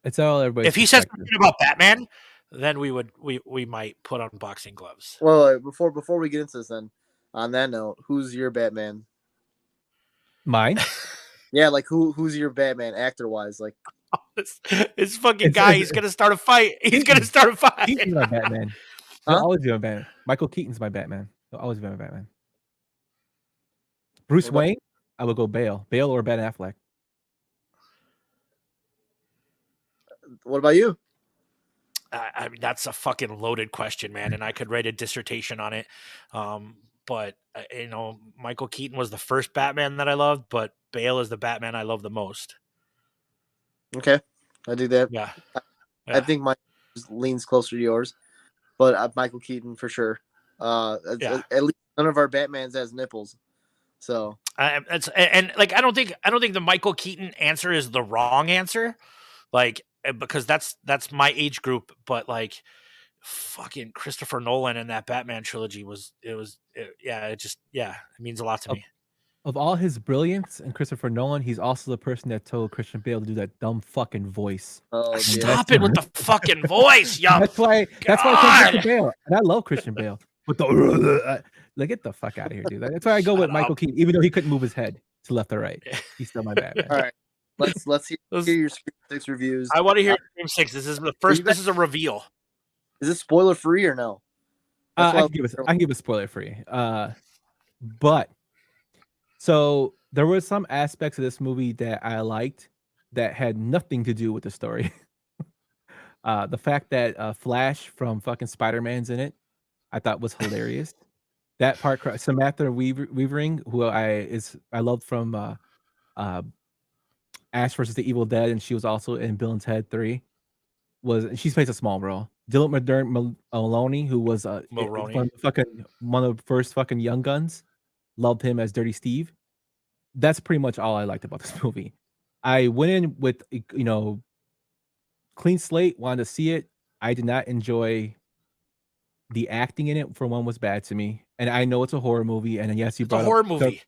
It's all everybody. If he says something about Batman, then we might put on boxing gloves. Well, before we get into this, then on that note, who's your Batman? Mine? Yeah, like who's your Batman actor wise? Like this fucking guy, he's gonna start a fight. He's gonna start a fight. Keaton's my Batman. He'll Huh? always be my Batman. Michael Keaton's my Batman. He'll always be my Batman. Bruce What about- Wayne, I would go Bale. Bale or Ben Affleck. What about you? I mean, that's a fucking loaded question, man, and I could write a dissertation on it. But you know, Michael Keaton was the first Batman that I loved, but Bale is the Batman I love the most. Okay, I do that. Yeah, I think mine leans closer to yours, but Michael Keaton for sure. Yeah. At least none of our Batmans has nipples, so and like I don't think the Michael Keaton answer is the wrong answer, like because that's my age group, but like fucking Christopher Nolan and that Batman trilogy it means a lot to me. Of all his brilliance and Christopher Nolan, he's also the person that told Christian Bale to do that dumb fucking voice. Oh, Stop it with the fucking voice, yo. That's why I Christian Bale. And I love Christian Bale. With the like, get the fuck out of here, dude. That's why I go with Michael Keaton, even though he couldn't move his head to left or right. He's still my Batman. All right, let's hear your Scream 6 reviews. I want to hear Scream 6. This is the first. This is a reveal. Is this spoiler free or no? I can give a spoiler free. But so there were some aspects of this movie that I liked that had nothing to do with the story. The fact that Flash from fucking Spider-Man's in it, I thought was hilarious. That part, Samantha Weavering, who I loved from Ash versus the Evil Dead, and she was also in Bill and Ted 3. She plays a small role. Dylan Mulroney, who was one of the first fucking Young Guns, loved him as Dirty Steve. That's pretty much all I liked about this movie. I went in with clean slate, wanted to see it. I did not enjoy the acting in it. For one, was bad to me, and I know it's a horror movie. And yes, you brought a horror movie.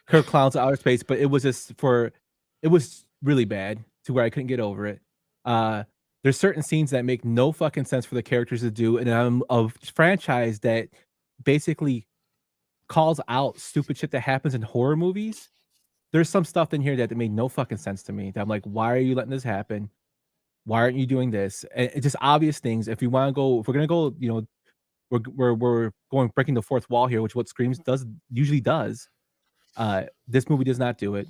Kirk Clown's Outer Space, but it was really bad to where I couldn't get over it. There's certain scenes that make no fucking sense for the characters to do, and I'm a franchise that basically calls out stupid shit that happens in horror movies. There's some stuff in here that made no fucking sense to me. That I'm like, why are you letting this happen? Why aren't you doing this? And it's just obvious things. If we're gonna go, we're going breaking the fourth wall here, which what Scream usually does. This movie does not do it.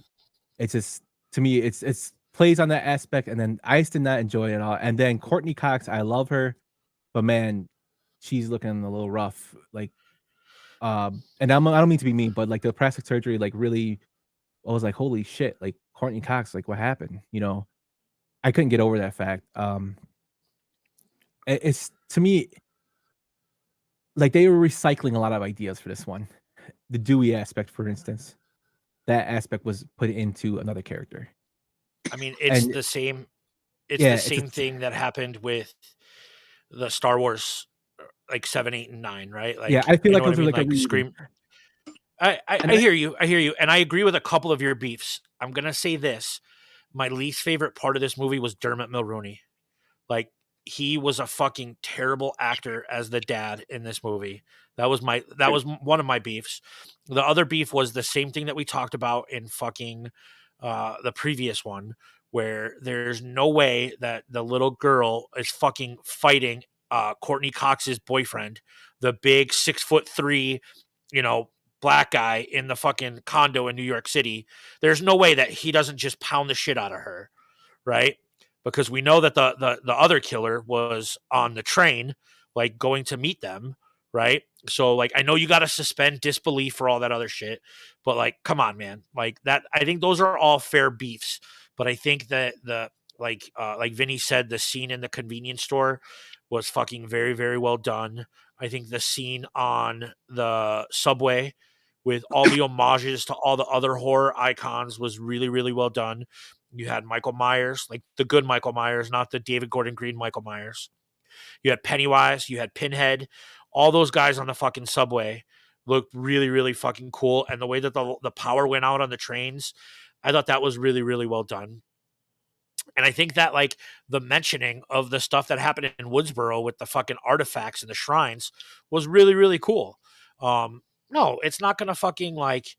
It's just, to me, it's plays on that aspect, and then I just did not enjoy it at all. And then Courtney Cox, I love her, but man, she's looking a little rough. Like, and I don't mean to be mean, but like the plastic surgery, like really, I was like, holy shit, like Courtney Cox, like what happened? I couldn't get over that fact. It's, to me, like they were recycling a lot of ideas for this one. The Dewey aspect, for instance, that aspect was put into another character. I mean, it's the same. It's the same thing that happened with the Star Wars, like 7, 8, and 9, right? Like, yeah, I feel like those are like a Scream. I hear you, and I agree with a couple of your beefs. I'm gonna say this: my least favorite part of this movie was Dermot Mulroney. Like, he was a fucking terrible actor as the dad in this movie. That was one of my beefs. The other beef was the same thing that we talked about in fucking the previous one, where there's no way that the little girl is fucking fighting Courtney Cox's boyfriend, the big 6'3", black guy in the fucking condo in New York City. There's no way that he doesn't just pound the shit out of her, right? Because we know that the other killer was on the train, like going to meet them, right? So like, I know you got to suspend disbelief for all that other shit, but like, come on, man. Like that, I think those are all fair beefs. But I think that like Vinny said, the scene in the convenience store was fucking very, very well done. I think the scene on the subway with all the homages to all the other horror icons was really, really well done. You had Michael Myers, like the good Michael Myers, not the David Gordon Green Michael Myers. You had Pennywise, you had Pinhead. All those guys on the fucking subway looked really, really fucking cool. And the way that the power went out on the trains, I thought that was really, really well done. And I think that like the mentioning of the stuff that happened in Woodsboro with the fucking artifacts and the shrines was really, really cool. No, it's not going to fucking like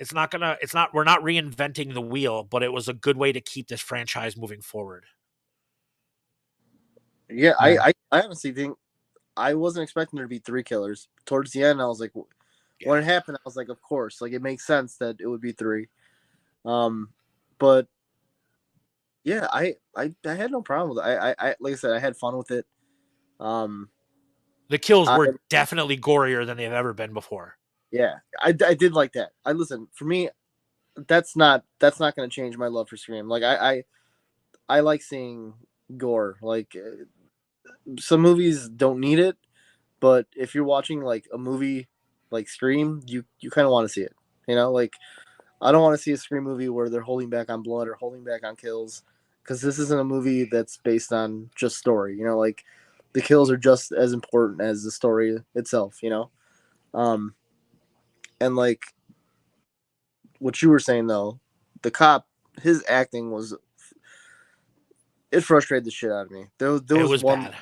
we're not reinventing the wheel, but it was a good way to keep this franchise moving forward. Yeah, I honestly think I wasn't expecting there to be 3 killers. Towards the end, I was like, when it happened, I was like, of course, like it makes sense that it would be 3. But yeah, I had no problem with it. I like I said, I had fun with it. The kills were definitely gorier than they've ever been before. Yeah, I did like that. For me, that's not going to change my love for Scream. Like I like seeing gore. Like some movies don't need it, but if you're watching like a movie like Scream, you kind of want to see it. You know, like I don't want to see a Scream movie where they're holding back on blood or holding back on kills, because this isn't a movie that's based on just story. You know, like the kills are just as important as the story itself. You know, and like what you were saying though, the cop, his acting was, it frustrated the shit out of me. There was one bad.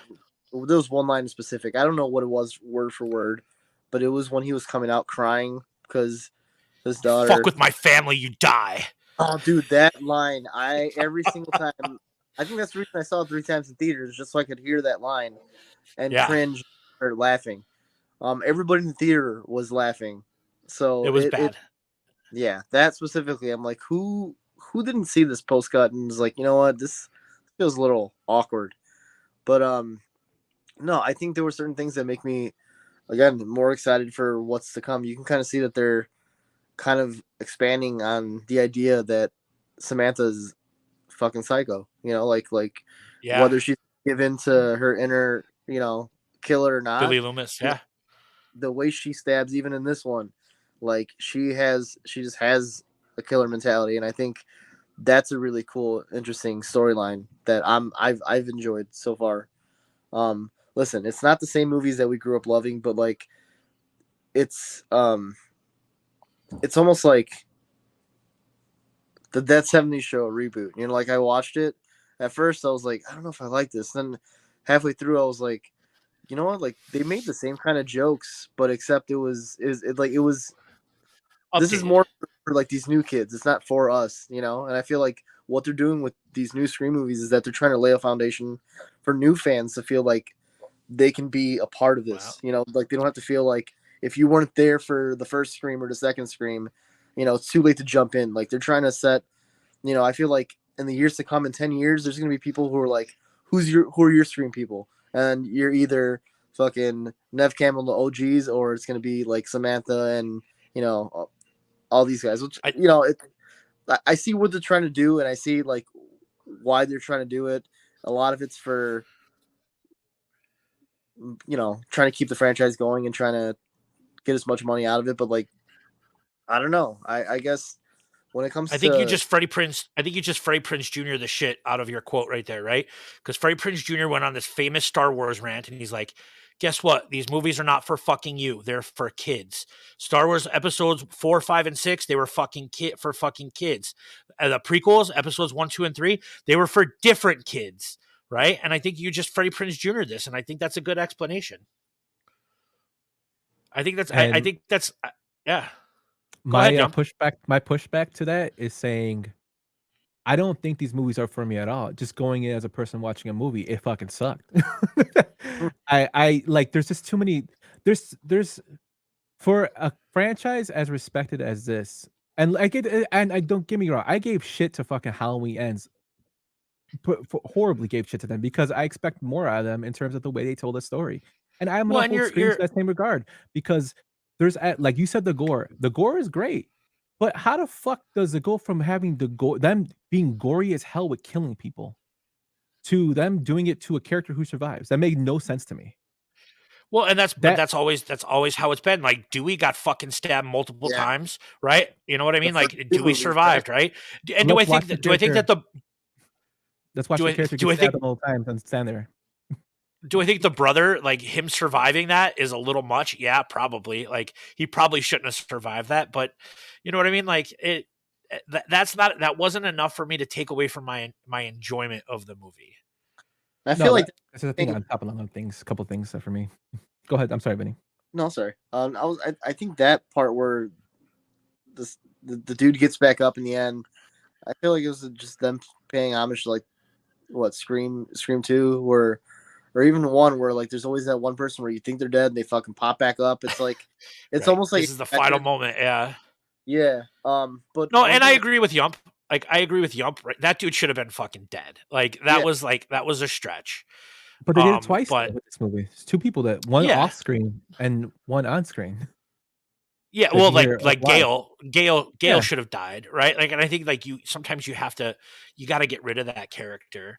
There was one line in specific. I don't know what it was word for word, but it was when he was coming out crying because his daughter. Fuck with my family, you die. Oh, dude, that line! Every single time. I think that's the reason I saw it 3 times in theaters, just so I could hear that line and cringe or laughing. Everybody in the theater was laughing, so it was bad. Yeah, that specifically, I'm like, who didn't see this post cut and was like, you know what, this feels a little awkward. But no, I think there were certain things that make me, again, more excited for what's to come. You can kind of see that they're kind of expanding on the idea that Samantha's fucking psycho. You know, like whether she's given to her inner, you know, killer or not. Billy Loomis, yeah. The way she stabs, even in this one, like she just has a killer mentality, and I think that's a really cool, interesting storyline that I've enjoyed so far. Listen, it's not the same movies that we grew up loving, but like it's almost like the That 70s Show reboot. You know, like I watched it at first, I was like, I don't know if I like this. Then halfway through, I was like, you know what? Like they made the same kind of jokes, but except it was updated. This is more for like these new kids. It's not for us, you know. And I feel like what they're doing with these new Scream movies is that they're trying to lay a foundation for new fans to feel like they can be a part of this. Wow. You know, like they don't have to feel like if you weren't there for the first Scream or the second Scream, you know, it's too late to jump in. Like they're trying to set, you know, I feel like in the years to come, in 10 years, there's going to be people who are like, who are your Scream people? And you're either fucking Nev Campbell, the OGs, or it's going to be like Samantha and, you know, all these guys, which, you know, I see what they're trying to do, and I see like why they're trying to do it. A lot of it's for, you know, trying to keep the franchise going and trying to get as much money out of it. But like, I don't know. I guess when it comes I think you just Freddie Prinze Jr. the shit out of your quote right there, right? Because Freddie Prinze Jr. went on this famous Star Wars rant, and he's like, guess what? These movies are not for fucking you. They're for kids. Star Wars episodes 4, 5, and 6, they were for fucking kids. The prequels, episodes 1, 2, and 3, they were for different kids, right? And I think you just Freddie Prinze Jr. this, and I think that's a good explanation. I think that's yeah. My pushback to that is saying, I don't think these movies are for me at all. Just going in as a person watching a movie, it fucking sucked. I like. There's just too many. There's for a franchise as respected as this, and I don't get me wrong. I gave shit to fucking Halloween Ends. Horribly gave shit to them because I expect more out of them in terms of the way they told the story. And I'm gonna hold Scream to that same regard because there's like you said, the gore is great, but how the fuck does it go from having them being gory as hell with killing people to them doing it to a character who survives? That made no sense to me. Well, and that's always how it's been. Like Dewey got fucking stabbed multiple times, right? You know what I mean? Like Dewey survived, right? And do I think that let's watch the character get stabbed multiple times and stand there. Do I think the brother, like him surviving that, is a little much? Yeah, probably. Like he probably shouldn't have survived that, but you know what I mean? Like that wasn't enough for me to take away from my enjoyment of the movie. I feel like that's the thing on top of other things. A couple things for me. Go ahead. I'm sorry, Vinny. No, sorry. I think that part where the dude gets back up in the end. I feel like it was just them paying homage to like what Scream 2 or even 1 where like there's always that one person where you think they're dead and they fucking pop back up. It's like it's Right. almost like This is the final moment. Yeah. Yeah. But No, one and I thing agree with Yump. Like I agree with Yump. Right? That dude should have been fucking dead. Like that was a stretch. But they did it twice But with this movie. It's two people that one Yeah. off screen and one on screen. Yeah, 'Cause well, you hear, like "Why?" Gale Yeah. should have died, right? Like, and I think like you sometimes you got to get rid of that character.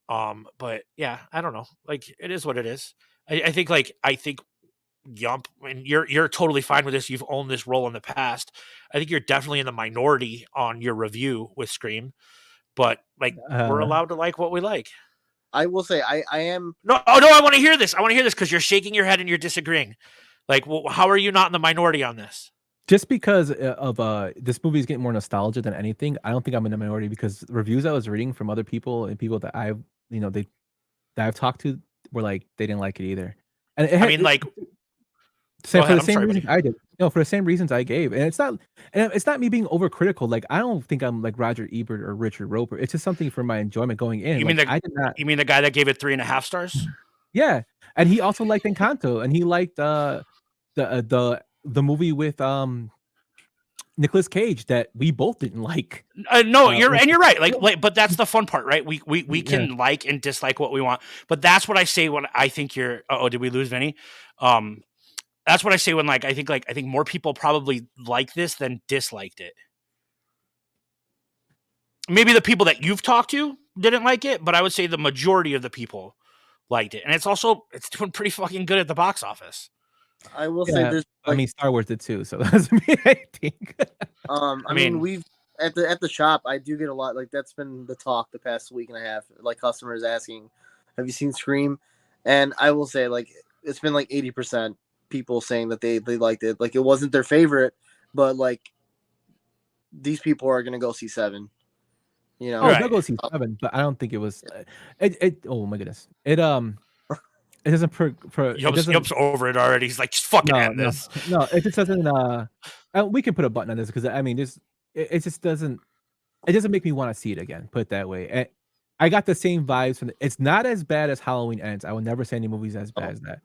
But yeah, I don't know. Like, it is what it is. I think Yump, and you're totally fine with this. You've owned this role in the past. I think you're definitely in the minority on your review with Scream, but like we're allowed to like what we like. I will say I am No, I want to hear this. I want to hear this because you're shaking your head and you're disagreeing. Like, well, how are you not in the minority on this? Just because of this movie is getting more nostalgia than anything, I don't think I'm in the minority because the reviews I was reading from other people and people that I've that I've talked to were like they didn't like it either. And I mean, like, so go for ahead. the I'm same sorry, reasons buddy. I did. No, for the same reasons I gave. And it's not me being overcritical. Like I don't think I'm like Roger Ebert or Richard Roper. It's just something for my enjoyment going in. You Like mean I did not. You mean the guy that gave it 3.5 stars? Yeah, and he also liked Encanto, and he liked the movie with Nicolas Cage that we both didn't like. No, you're was- right. Like, but that's the fun part, right? We Yeah. can like and dislike what we want, but that's what I say when I think you're. Oh, did we lose Vinny? That's what I say when I think more people probably like this than disliked it. Maybe the people that you've talked to didn't like it, but I would say the majority of the people liked it, and it's doing pretty fucking good at the box office. I will say Yeah, there's I mean Star Wars did too, so that doesn't mean anything. I mean we've at the shop I do get a lot, like that's been the talk the past week and a half, like customers asking, have you seen Scream? And I will say like it's been like 80% people saying that they liked it. Like it wasn't their favorite, but like these people are gonna go see 7. You know, Oh, they'll go see 7, but I don't think it was. Oh my goodness, it doesn't Yump's over it already. He's like, just fucking end this. No, it just doesn't. We can put a button on this because I mean, it just doesn't. It doesn't make me want to see it again. Put it that way. I got the same vibes from. It's not as bad as Halloween Ends. I would never say any movie's as bad as that.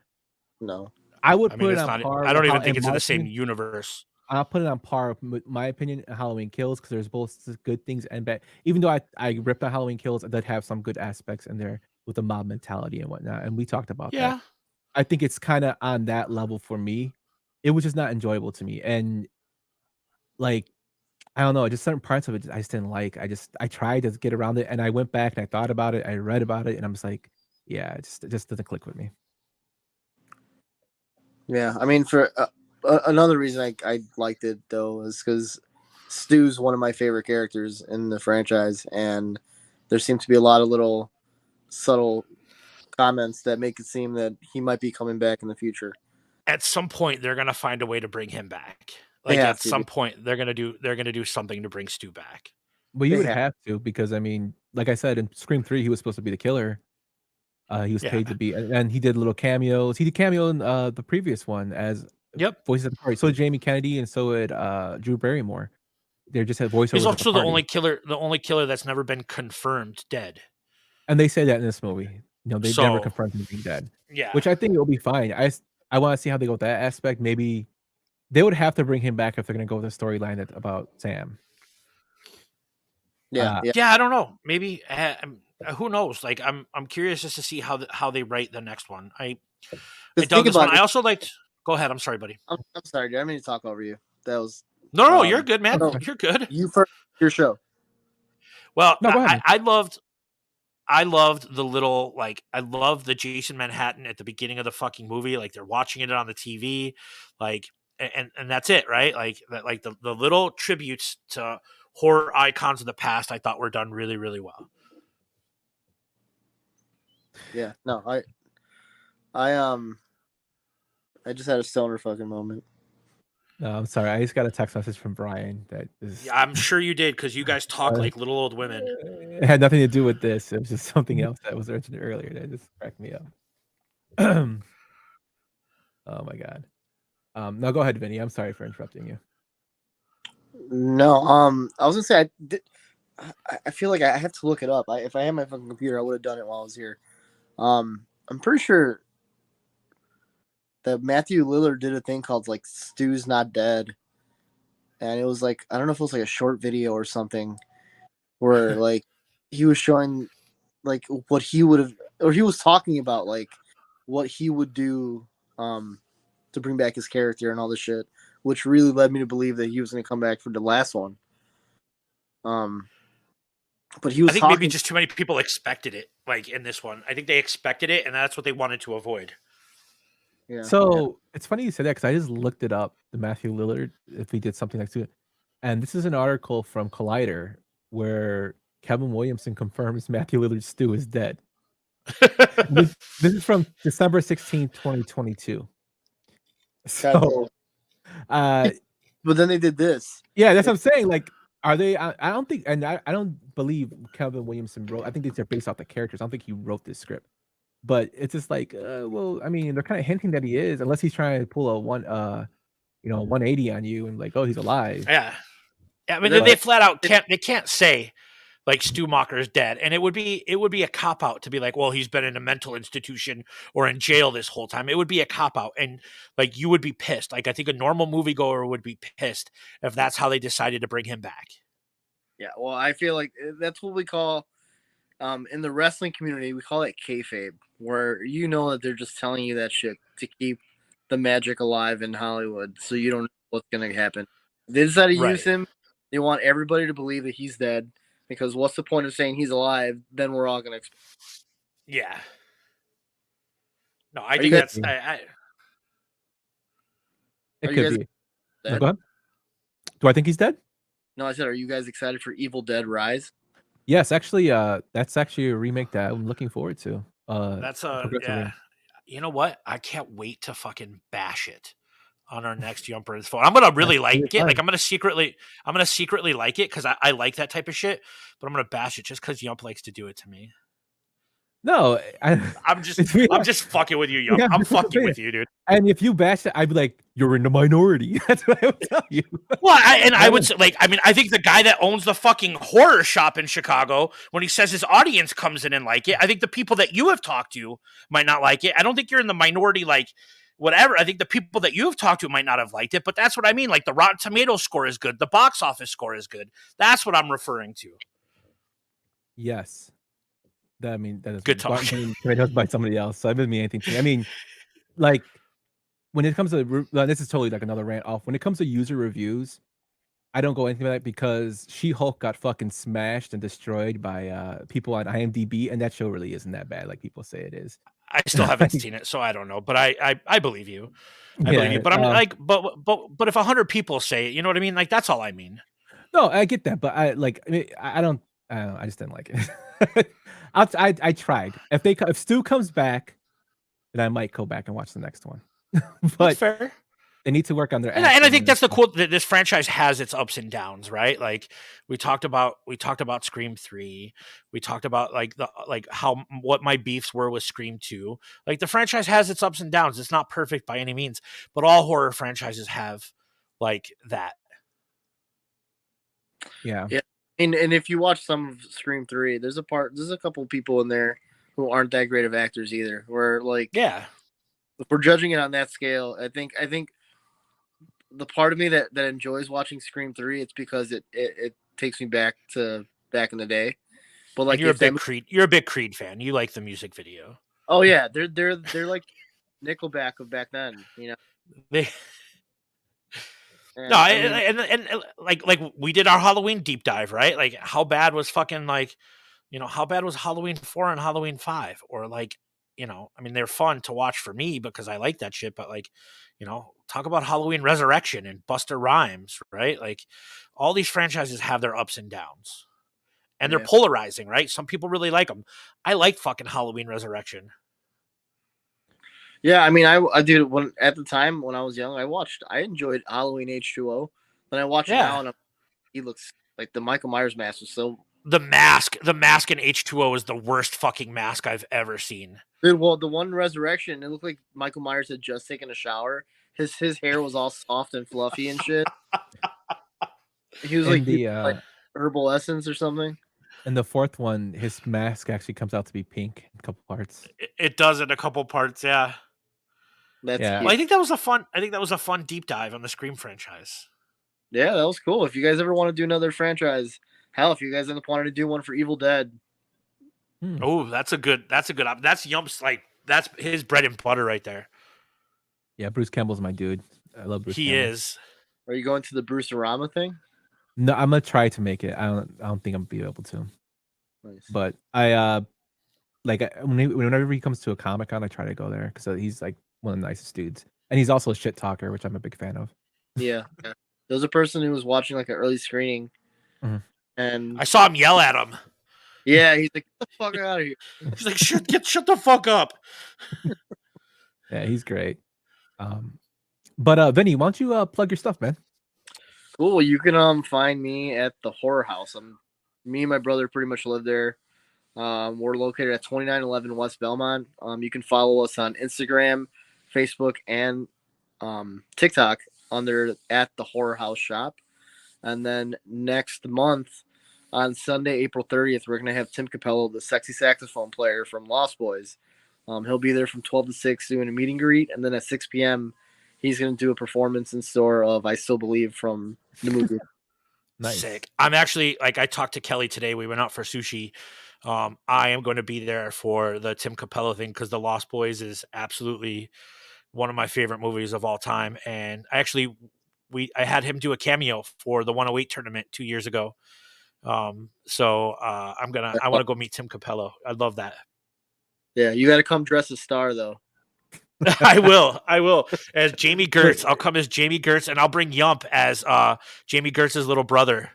No, I would mean, put it it's on not. par. I don't with even think it's in my the same opinion, universe. I'll put it on par with my opinion. Halloween Kills because there's both good things and bad. Even though I ripped on Halloween Kills, that have some good aspects in there with the mob mentality and whatnot. And we talked about that. I think it's kind of on that level for me. It was just not enjoyable to me, and like I don't know, just certain parts of it I just didn't like. I tried to get around it, and I went back and I thought about it. I read about it, and I'm just like, yeah, it just doesn't click with me. Yeah, I mean, for another reason I liked it though is because Stu's one of my favorite characters in the franchise, and there seems to be a lot of little subtle comments that make it seem that he might be coming back in the future. At some point, they're gonna find a way to bring him back. Like at some point, they're gonna do something to bring Stu back. Well, you would have to because I mean, like I said, in Scream 3, he was supposed to be the killer. He was paid to be, and he did little cameos. He did cameo in the previous one as voices at the party. So did Jamie Kennedy, and so did Drew Barrymore. They just had voiceovers. He's also the party. only killer that's never been confirmed dead. And they say that in this movie. You know, they never confirmed him being dead. Yeah, which I think it will be fine. I want to see how they go with that aspect. Maybe they would have to bring him back if they're going to go with the storyline about Sam. Yeah, I don't know. Maybe who knows? Like, I'm curious just to see how they write the next one. I dug this one. I also liked. Go ahead. I'm sorry, buddy. I'm sorry, dude. I mean to talk over you. That was no. You're good, man. You're good. You first. Your show. Well, no, I loved the little I love the Jason Manhattan at the beginning of the fucking movie. Like they're watching it on the TV, and that's it, right? Like that, like the little tributes to horror icons of the past. I thought were done really, really well. Yeah, no, I just had a stoner fucking moment. No, I'm sorry. I just got a text message from Brian that is. Yeah, I'm sure you did because you guys talk like little old women. It had nothing to do with this. It was just something else that was mentioned earlier that just cracked me up. Oh my god. Now go ahead, Vinny. I'm sorry for interrupting you. No, I was gonna say I feel like I have to look it up. If I had my fucking computer, I would have done it while I was here. I'm pretty sure that Matthew Lillard did a thing called like Stu's Not Dead, and it was like I don't know if it was like a short video or something where like he was showing like what he would have, or he was talking about like what he would do to bring back his character and all this shit, which really led me to believe that he was going to come back for the last one. But he was I think talking. maybe just too many people expected it, like in this one. I think they expected it, and that's what they wanted to avoid. Yeah. So it's funny you said that because I just looked it up, the Matthew Lillard, if he did something like that. And this is an article from Collider where Kevin Williamson confirms Matthew Lillard's Stu is dead. This is from December 16th, 2022. So, but then they did this. Yeah, that's what I'm saying. Like, are they? I don't think, and I don't believe Kevin Williamson wrote. I think these are based off the characters. I don't think he wrote this script. But it's just like, well, I mean, they're kind of hinting that he is, unless he's trying to pull a 180 on you and like, oh, he's alive. Yeah. I mean, they flat out can't say like Stu Macher is dead, and it would be a cop out to be like, well, he's been in a mental institution or in jail this whole time. It would be a cop out, and like you would be pissed. Like I think a normal moviegoer would be pissed if that's how they decided to bring him back. Yeah, well, I feel like that's what we call in the wrestling community, we call it kayfabe, where you know that they're just telling you that shit to keep the magic alive in Hollywood, so you don't know what's gonna happen. If they decide to use him, they want everybody to believe that he's dead, because what's the point of saying he's alive? Then we're all gonna. Yeah. No, I think that's. It could be. No, go ahead. Do I think he's dead? No, I said, are you guys excited for Evil Dead Rise? Yes, actually, that's actually a remake that I'm looking forward to. That's yeah. You know what? I can't wait to fucking bash it on our next Yumper phone. I'm gonna really like it. Like I'm gonna secretly like it because I like that type of shit. But I'm gonna bash it just because Yump likes to do it to me. No, I'm just fucking with you, Yump. I'm fucking with you, dude. And if you bash it, I'd be like, you're in the minority. That's what I would tell you. Well, I would say, like, I mean, I think the guy that owns the fucking horror shop in Chicago, when he says his audience comes in and like it, I think the people that you have talked to might not like it. I don't think you're in the minority, like, whatever. I think the people that you have talked to might not have liked it, but that's what I mean. Like, the Rotten Tomatoes score is good. The box office score is good. That's what I'm referring to. Yes. That is good talk. Tomatoes by somebody else. So it doesn't mean anything to me. I mean, like, when it comes to this is totally like another rant off. When it comes to user reviews, I don't go anything like that because She-Hulk got fucking smashed and destroyed by people on IMDb, and that show really isn't that bad like people say it is. I still haven't seen it, so I don't know. But I believe you. I believe you. But I'm like, but if 100 people say it, you know what I mean? Like that's all I mean. No, I get that, but I don't. I just didn't like it. I tried. If Stu comes back, then I might go back and watch the next one. But that's fair. They need to work on their. And I think that's the cool. This franchise has its ups and downs, right? Like we talked about Scream 3. We talked about what my beefs were with Scream 2. Like the franchise has its ups and downs. It's not perfect by any means, but all horror franchises have like that. Yeah. And if you watch some of Scream 3, there's a couple of people in there who aren't that great of actors either. Where like, yeah, if we're judging it on that scale, I think the part of me that enjoys watching Scream 3, it's because it takes me back to back in the day. But like, you're a big Creed fan. You like the music video. Oh yeah, they're like Nickelback of back then. You know. And like we did our Halloween deep dive, right? Like how bad was fucking like, how bad was Halloween 4 and Halloween 5? Or like, I mean, they're fun to watch for me because I like that shit, but like, talk about Halloween Resurrection and Busta Rhymes, right? Like all these franchises have their ups and downs. And they're polarizing, right? Some people really like them. I like fucking Halloween Resurrection. Yeah, I mean, I did at the time when I was young. I enjoyed Halloween H2O. Then I watch it now, and he looks like the Michael Myers mask was so. The mask in H2O is the worst fucking mask I've ever seen. Dude, well, the one Resurrection, it looked like Michael Myers had just taken a shower. His hair was all soft and fluffy and shit. He was And like herbal essence or something. and the fourth one, his mask actually comes out to be pink in a couple parts. It does in a couple parts, yeah. That's Yeah. Well, I think that was a fun deep dive on the Scream franchise. Yeah, that was cool. If you guys ever want to do another franchise, hell, if you guys end up wanting to do one for Evil Dead. Oh, that's a good that's Yump's that's his bread and butter right there. Yeah, Bruce Campbell's my dude. I love Bruce He Campbell. is. Are you going to the Bruce Arama thing? No, I'm gonna try to make it. I don't think I'm gonna be able to. Nice. But whenever he comes to a Comic-Con, I try to go there because he's like one of the nicest dudes. And he's also a shit talker, which I'm a big fan of. Yeah. There was a person who was watching like an early screening, and I saw him yell at him. Yeah, he's like, "Get the fuck out of here!" He's like, "Shut the fuck up!" Yeah, he's great. But Vinny, why don't you plug your stuff, man? Cool. You can find me at the Horror House. Me and my brother pretty much live there. We're located at 2911 West Belmont. You can follow us on Instagram, Facebook, and TikTok under at the Horror House Shop. And then next month, on Sunday, April 30th, we're going to have Tim Capello, the sexy saxophone player from Lost Boys. He'll be there from 12 to 6 doing a meet and greet. And then at 6 p.m., he's going to do a performance in store of I Still Believe from the movie. Nice. Sick. I'm actually, I talked to Kelly today. We went out for sushi. I am going to be there for the Tim Capello thing because The Lost Boys is absolutely one of my favorite movies of all time. And I had him do a cameo for the 108 tournament 2 years ago. I want to go meet Tim Capello. I love that. Yeah, you got to come dress as Star though. I will as Jamie Gertz. I'll come as Jamie Gertz, and I'll bring Yump as Jamie Gertz's little brother,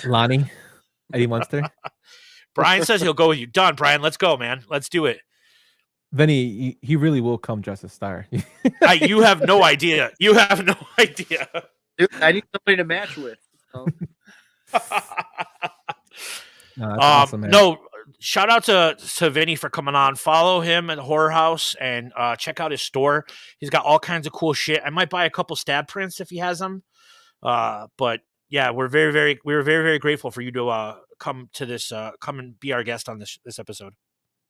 Lonnie, Eddie Munster. Brian says he'll go with you. Done, Brian. Let's go, man. Let's do it. Vinny, he really will come dressed as Star. You have no idea. You have no idea. Dude, I need somebody to match with. No, that's awesome, man. No, shout out to Vinny for coming on. Follow him at the Horror House and check out his store. He's got all kinds of cool shit. I might buy a couple stab prints if he has them. But yeah, we were very, very grateful for you to come to this, come and be our guest on this episode.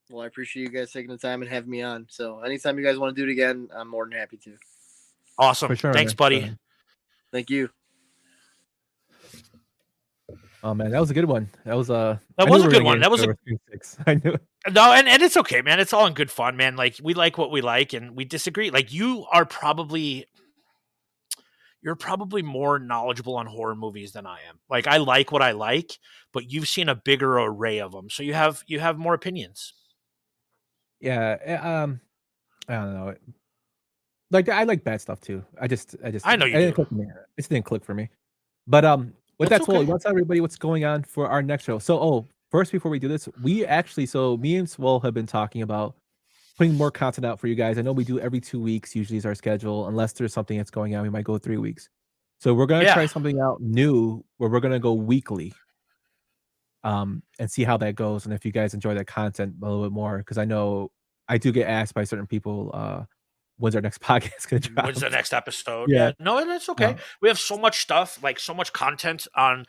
Well, I appreciate you guys taking the time and having me on. So anytime you guys want to do it again, I'm more than happy to. Awesome. For sure, Thanks, man. buddy. Thank you. Oh man, that was a good one. That was a good one. That was I knew it. No, and it's okay, man. It's all in good fun, man. Like we like what we like, and we disagree. Like you're probably more knowledgeable on horror movies than I am. Like I like what I like, but you've seen a bigger array of them, so you have more opinions. Yeah, I don't know. Like I like bad stuff too. I know you do. It just didn't click for me. But with that told, let's tell everybody what's going on for our next show. So, first before we do this, me and Swole have been talking about putting more content out for you guys. I know we do every 2 weeks. Usually is our schedule. Unless there's something that's going on, we might go 3 weeks. So we're gonna try something out new where we're gonna go weekly. And see how that goes, and if you guys enjoy that content a little bit more, because I know I do get asked by certain people, when's our next podcast gonna drop? When's the next episode? Yeah. No, that's okay. We have so much stuff, like so much content on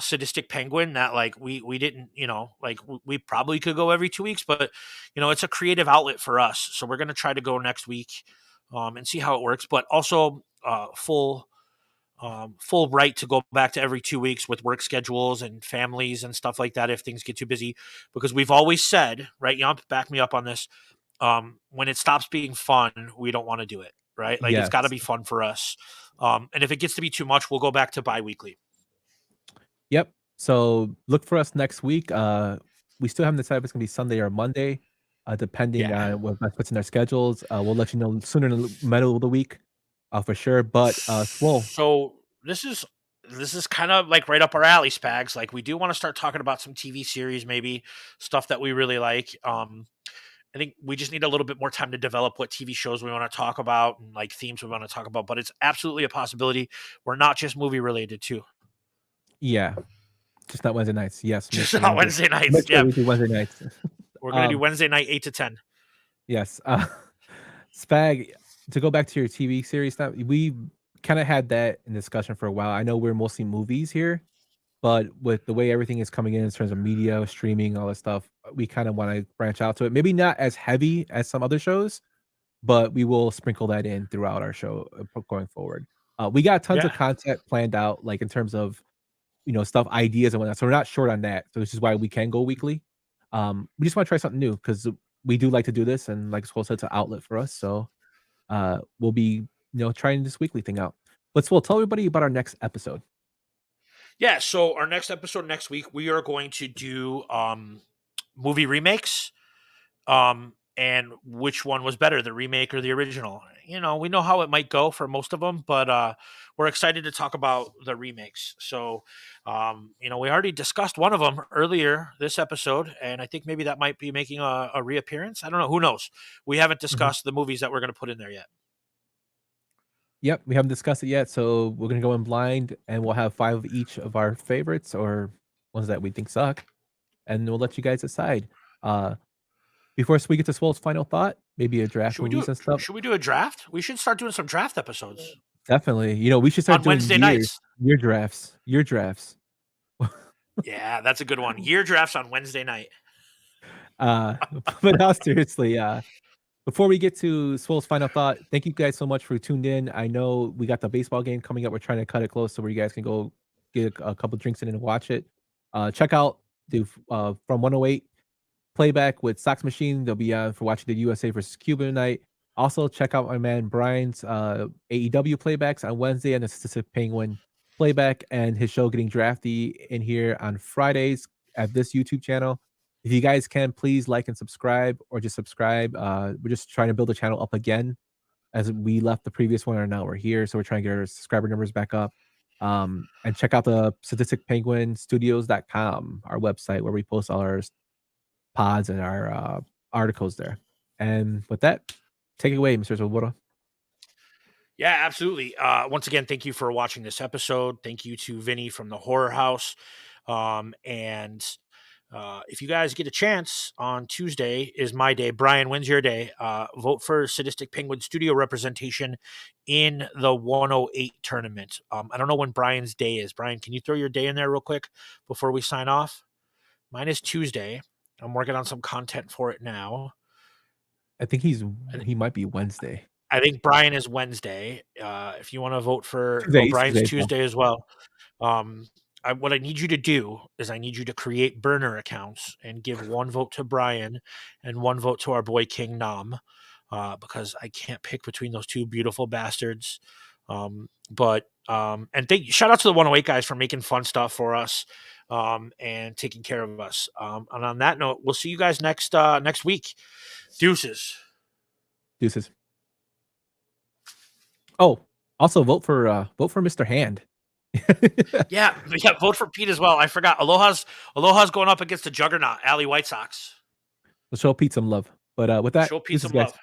Sadistic Penguin that like we didn't, we probably could go every 2 weeks, but it's a creative outlet for us. So we're gonna try to go next week and see how it works, but also full right to go back to every 2 weeks with work schedules and families and stuff like that if things get too busy, because we've always said, right, Yump, back me up on this, when it stops being fun, we don't want to do it, right? Like it's got to be fun for us. And if it gets to be too much, we'll go back to bi-weekly. Yep. So look for us next week. We still haven't decided if it's gonna be Sunday or Monday, depending on what puts in our schedules. We'll let you know sooner in the middle of the week, for sure. But Swole. So this is kind of like right up our alley, Spags. Like we do want to start talking about some TV series, maybe stuff that we really like. I think we just need a little bit more time to develop what TV shows we want to talk about and like themes we want to talk about, but it's absolutely a possibility. We're not just movie related too. Yeah. Just not Wednesday nights. Yes. Just not Wednesday nights. Yeah. We do Wednesday nights. We're going to do Wednesday night, 8 to 10. Yes. Spag, to go back to your TV series, kind of had that in discussion for a while. I know we're mostly movies here, but with the way everything is coming in terms of media, streaming, all that stuff, we kind of want to branch out to it. Maybe not as heavy as some other shows, but we will sprinkle that in throughout our show going forward. We got tons of Yeah. content planned out, like in terms of stuff, ideas and whatnot. So we're not short on that. So this is why we can go weekly. We just want to try something new because we do like to do this, and like Swole said, it's an outlet for us. So we'll be trying this weekly thing out. But Swole, tell everybody about our next episode. Yeah, so our next episode next week, we are going to do movie remakes. And which one was better, the remake or the original? We know how it might go for most of them, but we're excited to talk about the remakes. So, we already discussed one of them earlier this episode, and I think maybe that might be making a reappearance. I don't know. Who knows? We haven't discussed the movies that we're going to put in there yet. Yep, we haven't discussed it yet, so we're gonna go in blind, and we'll have 5 of each of our favorites or ones that we think suck, and we'll let you guys decide. Before we get to Swole's final thought, maybe a draft movies and stuff. Should we do a draft? We should start doing some draft episodes. Definitely. We should start On doing Wednesday nights. Year drafts. Year drafts. Yeah, that's a good one. Year drafts on Wednesday night. But now seriously, before we get to Swole's final thought, thank you guys so much for tuned in. I know we got the baseball game coming up. We're trying to cut it close so where you guys can go get a couple drinks in and watch it. Check out the from 108 playback with Sox Machine. They'll be on for watching the USA versus Cuba tonight. Also, check out my man Brian's AEW playbacks on Wednesday and the Statistic Penguin playback, and his show Getting Drafty in here on Fridays at this YouTube channel. If you guys can, please like and subscribe, or just subscribe. We're just trying to build the channel up again, as we left the previous one, and now we're here. So we're trying to get our subscriber numbers back up. And check out the statisticpenguinstudios.com, our website, where we post all our pods and our articles there. And with that, take it away, Mr. Swoboda. Yeah, absolutely. Once again, thank you for watching this episode. Thank you to Vinny from the Horror House. If you guys get a chance, on Tuesday is my day. Brian, when's your day? Vote for Sadistic Penguin Studio representation in the 108 tournament. I don't know when Brian's day is. Brian, can you throw your day in there real quick before we sign off? Mine is Tuesday. I'm working on some content for it now. I think he might be Wednesday. I think Brian is Wednesday. If you want to vote for Brian's Tuesday as well. What I need you to do is I need you to create burner accounts and give 1 vote to Brian and 1 vote to our boy King Nam, because I can't pick between those 2 beautiful bastards. And shout out to the 108 guys for making fun stuff for us and taking care of us. And on that note, we'll see you guys next week. Deuces. Oh, also vote for Mr. Hand. yeah, vote for Pete as well. I forgot. Aloha's going up against the juggernaut, Alley White Sox. We'll show Pete some love. But with that, show Pete some guys. love.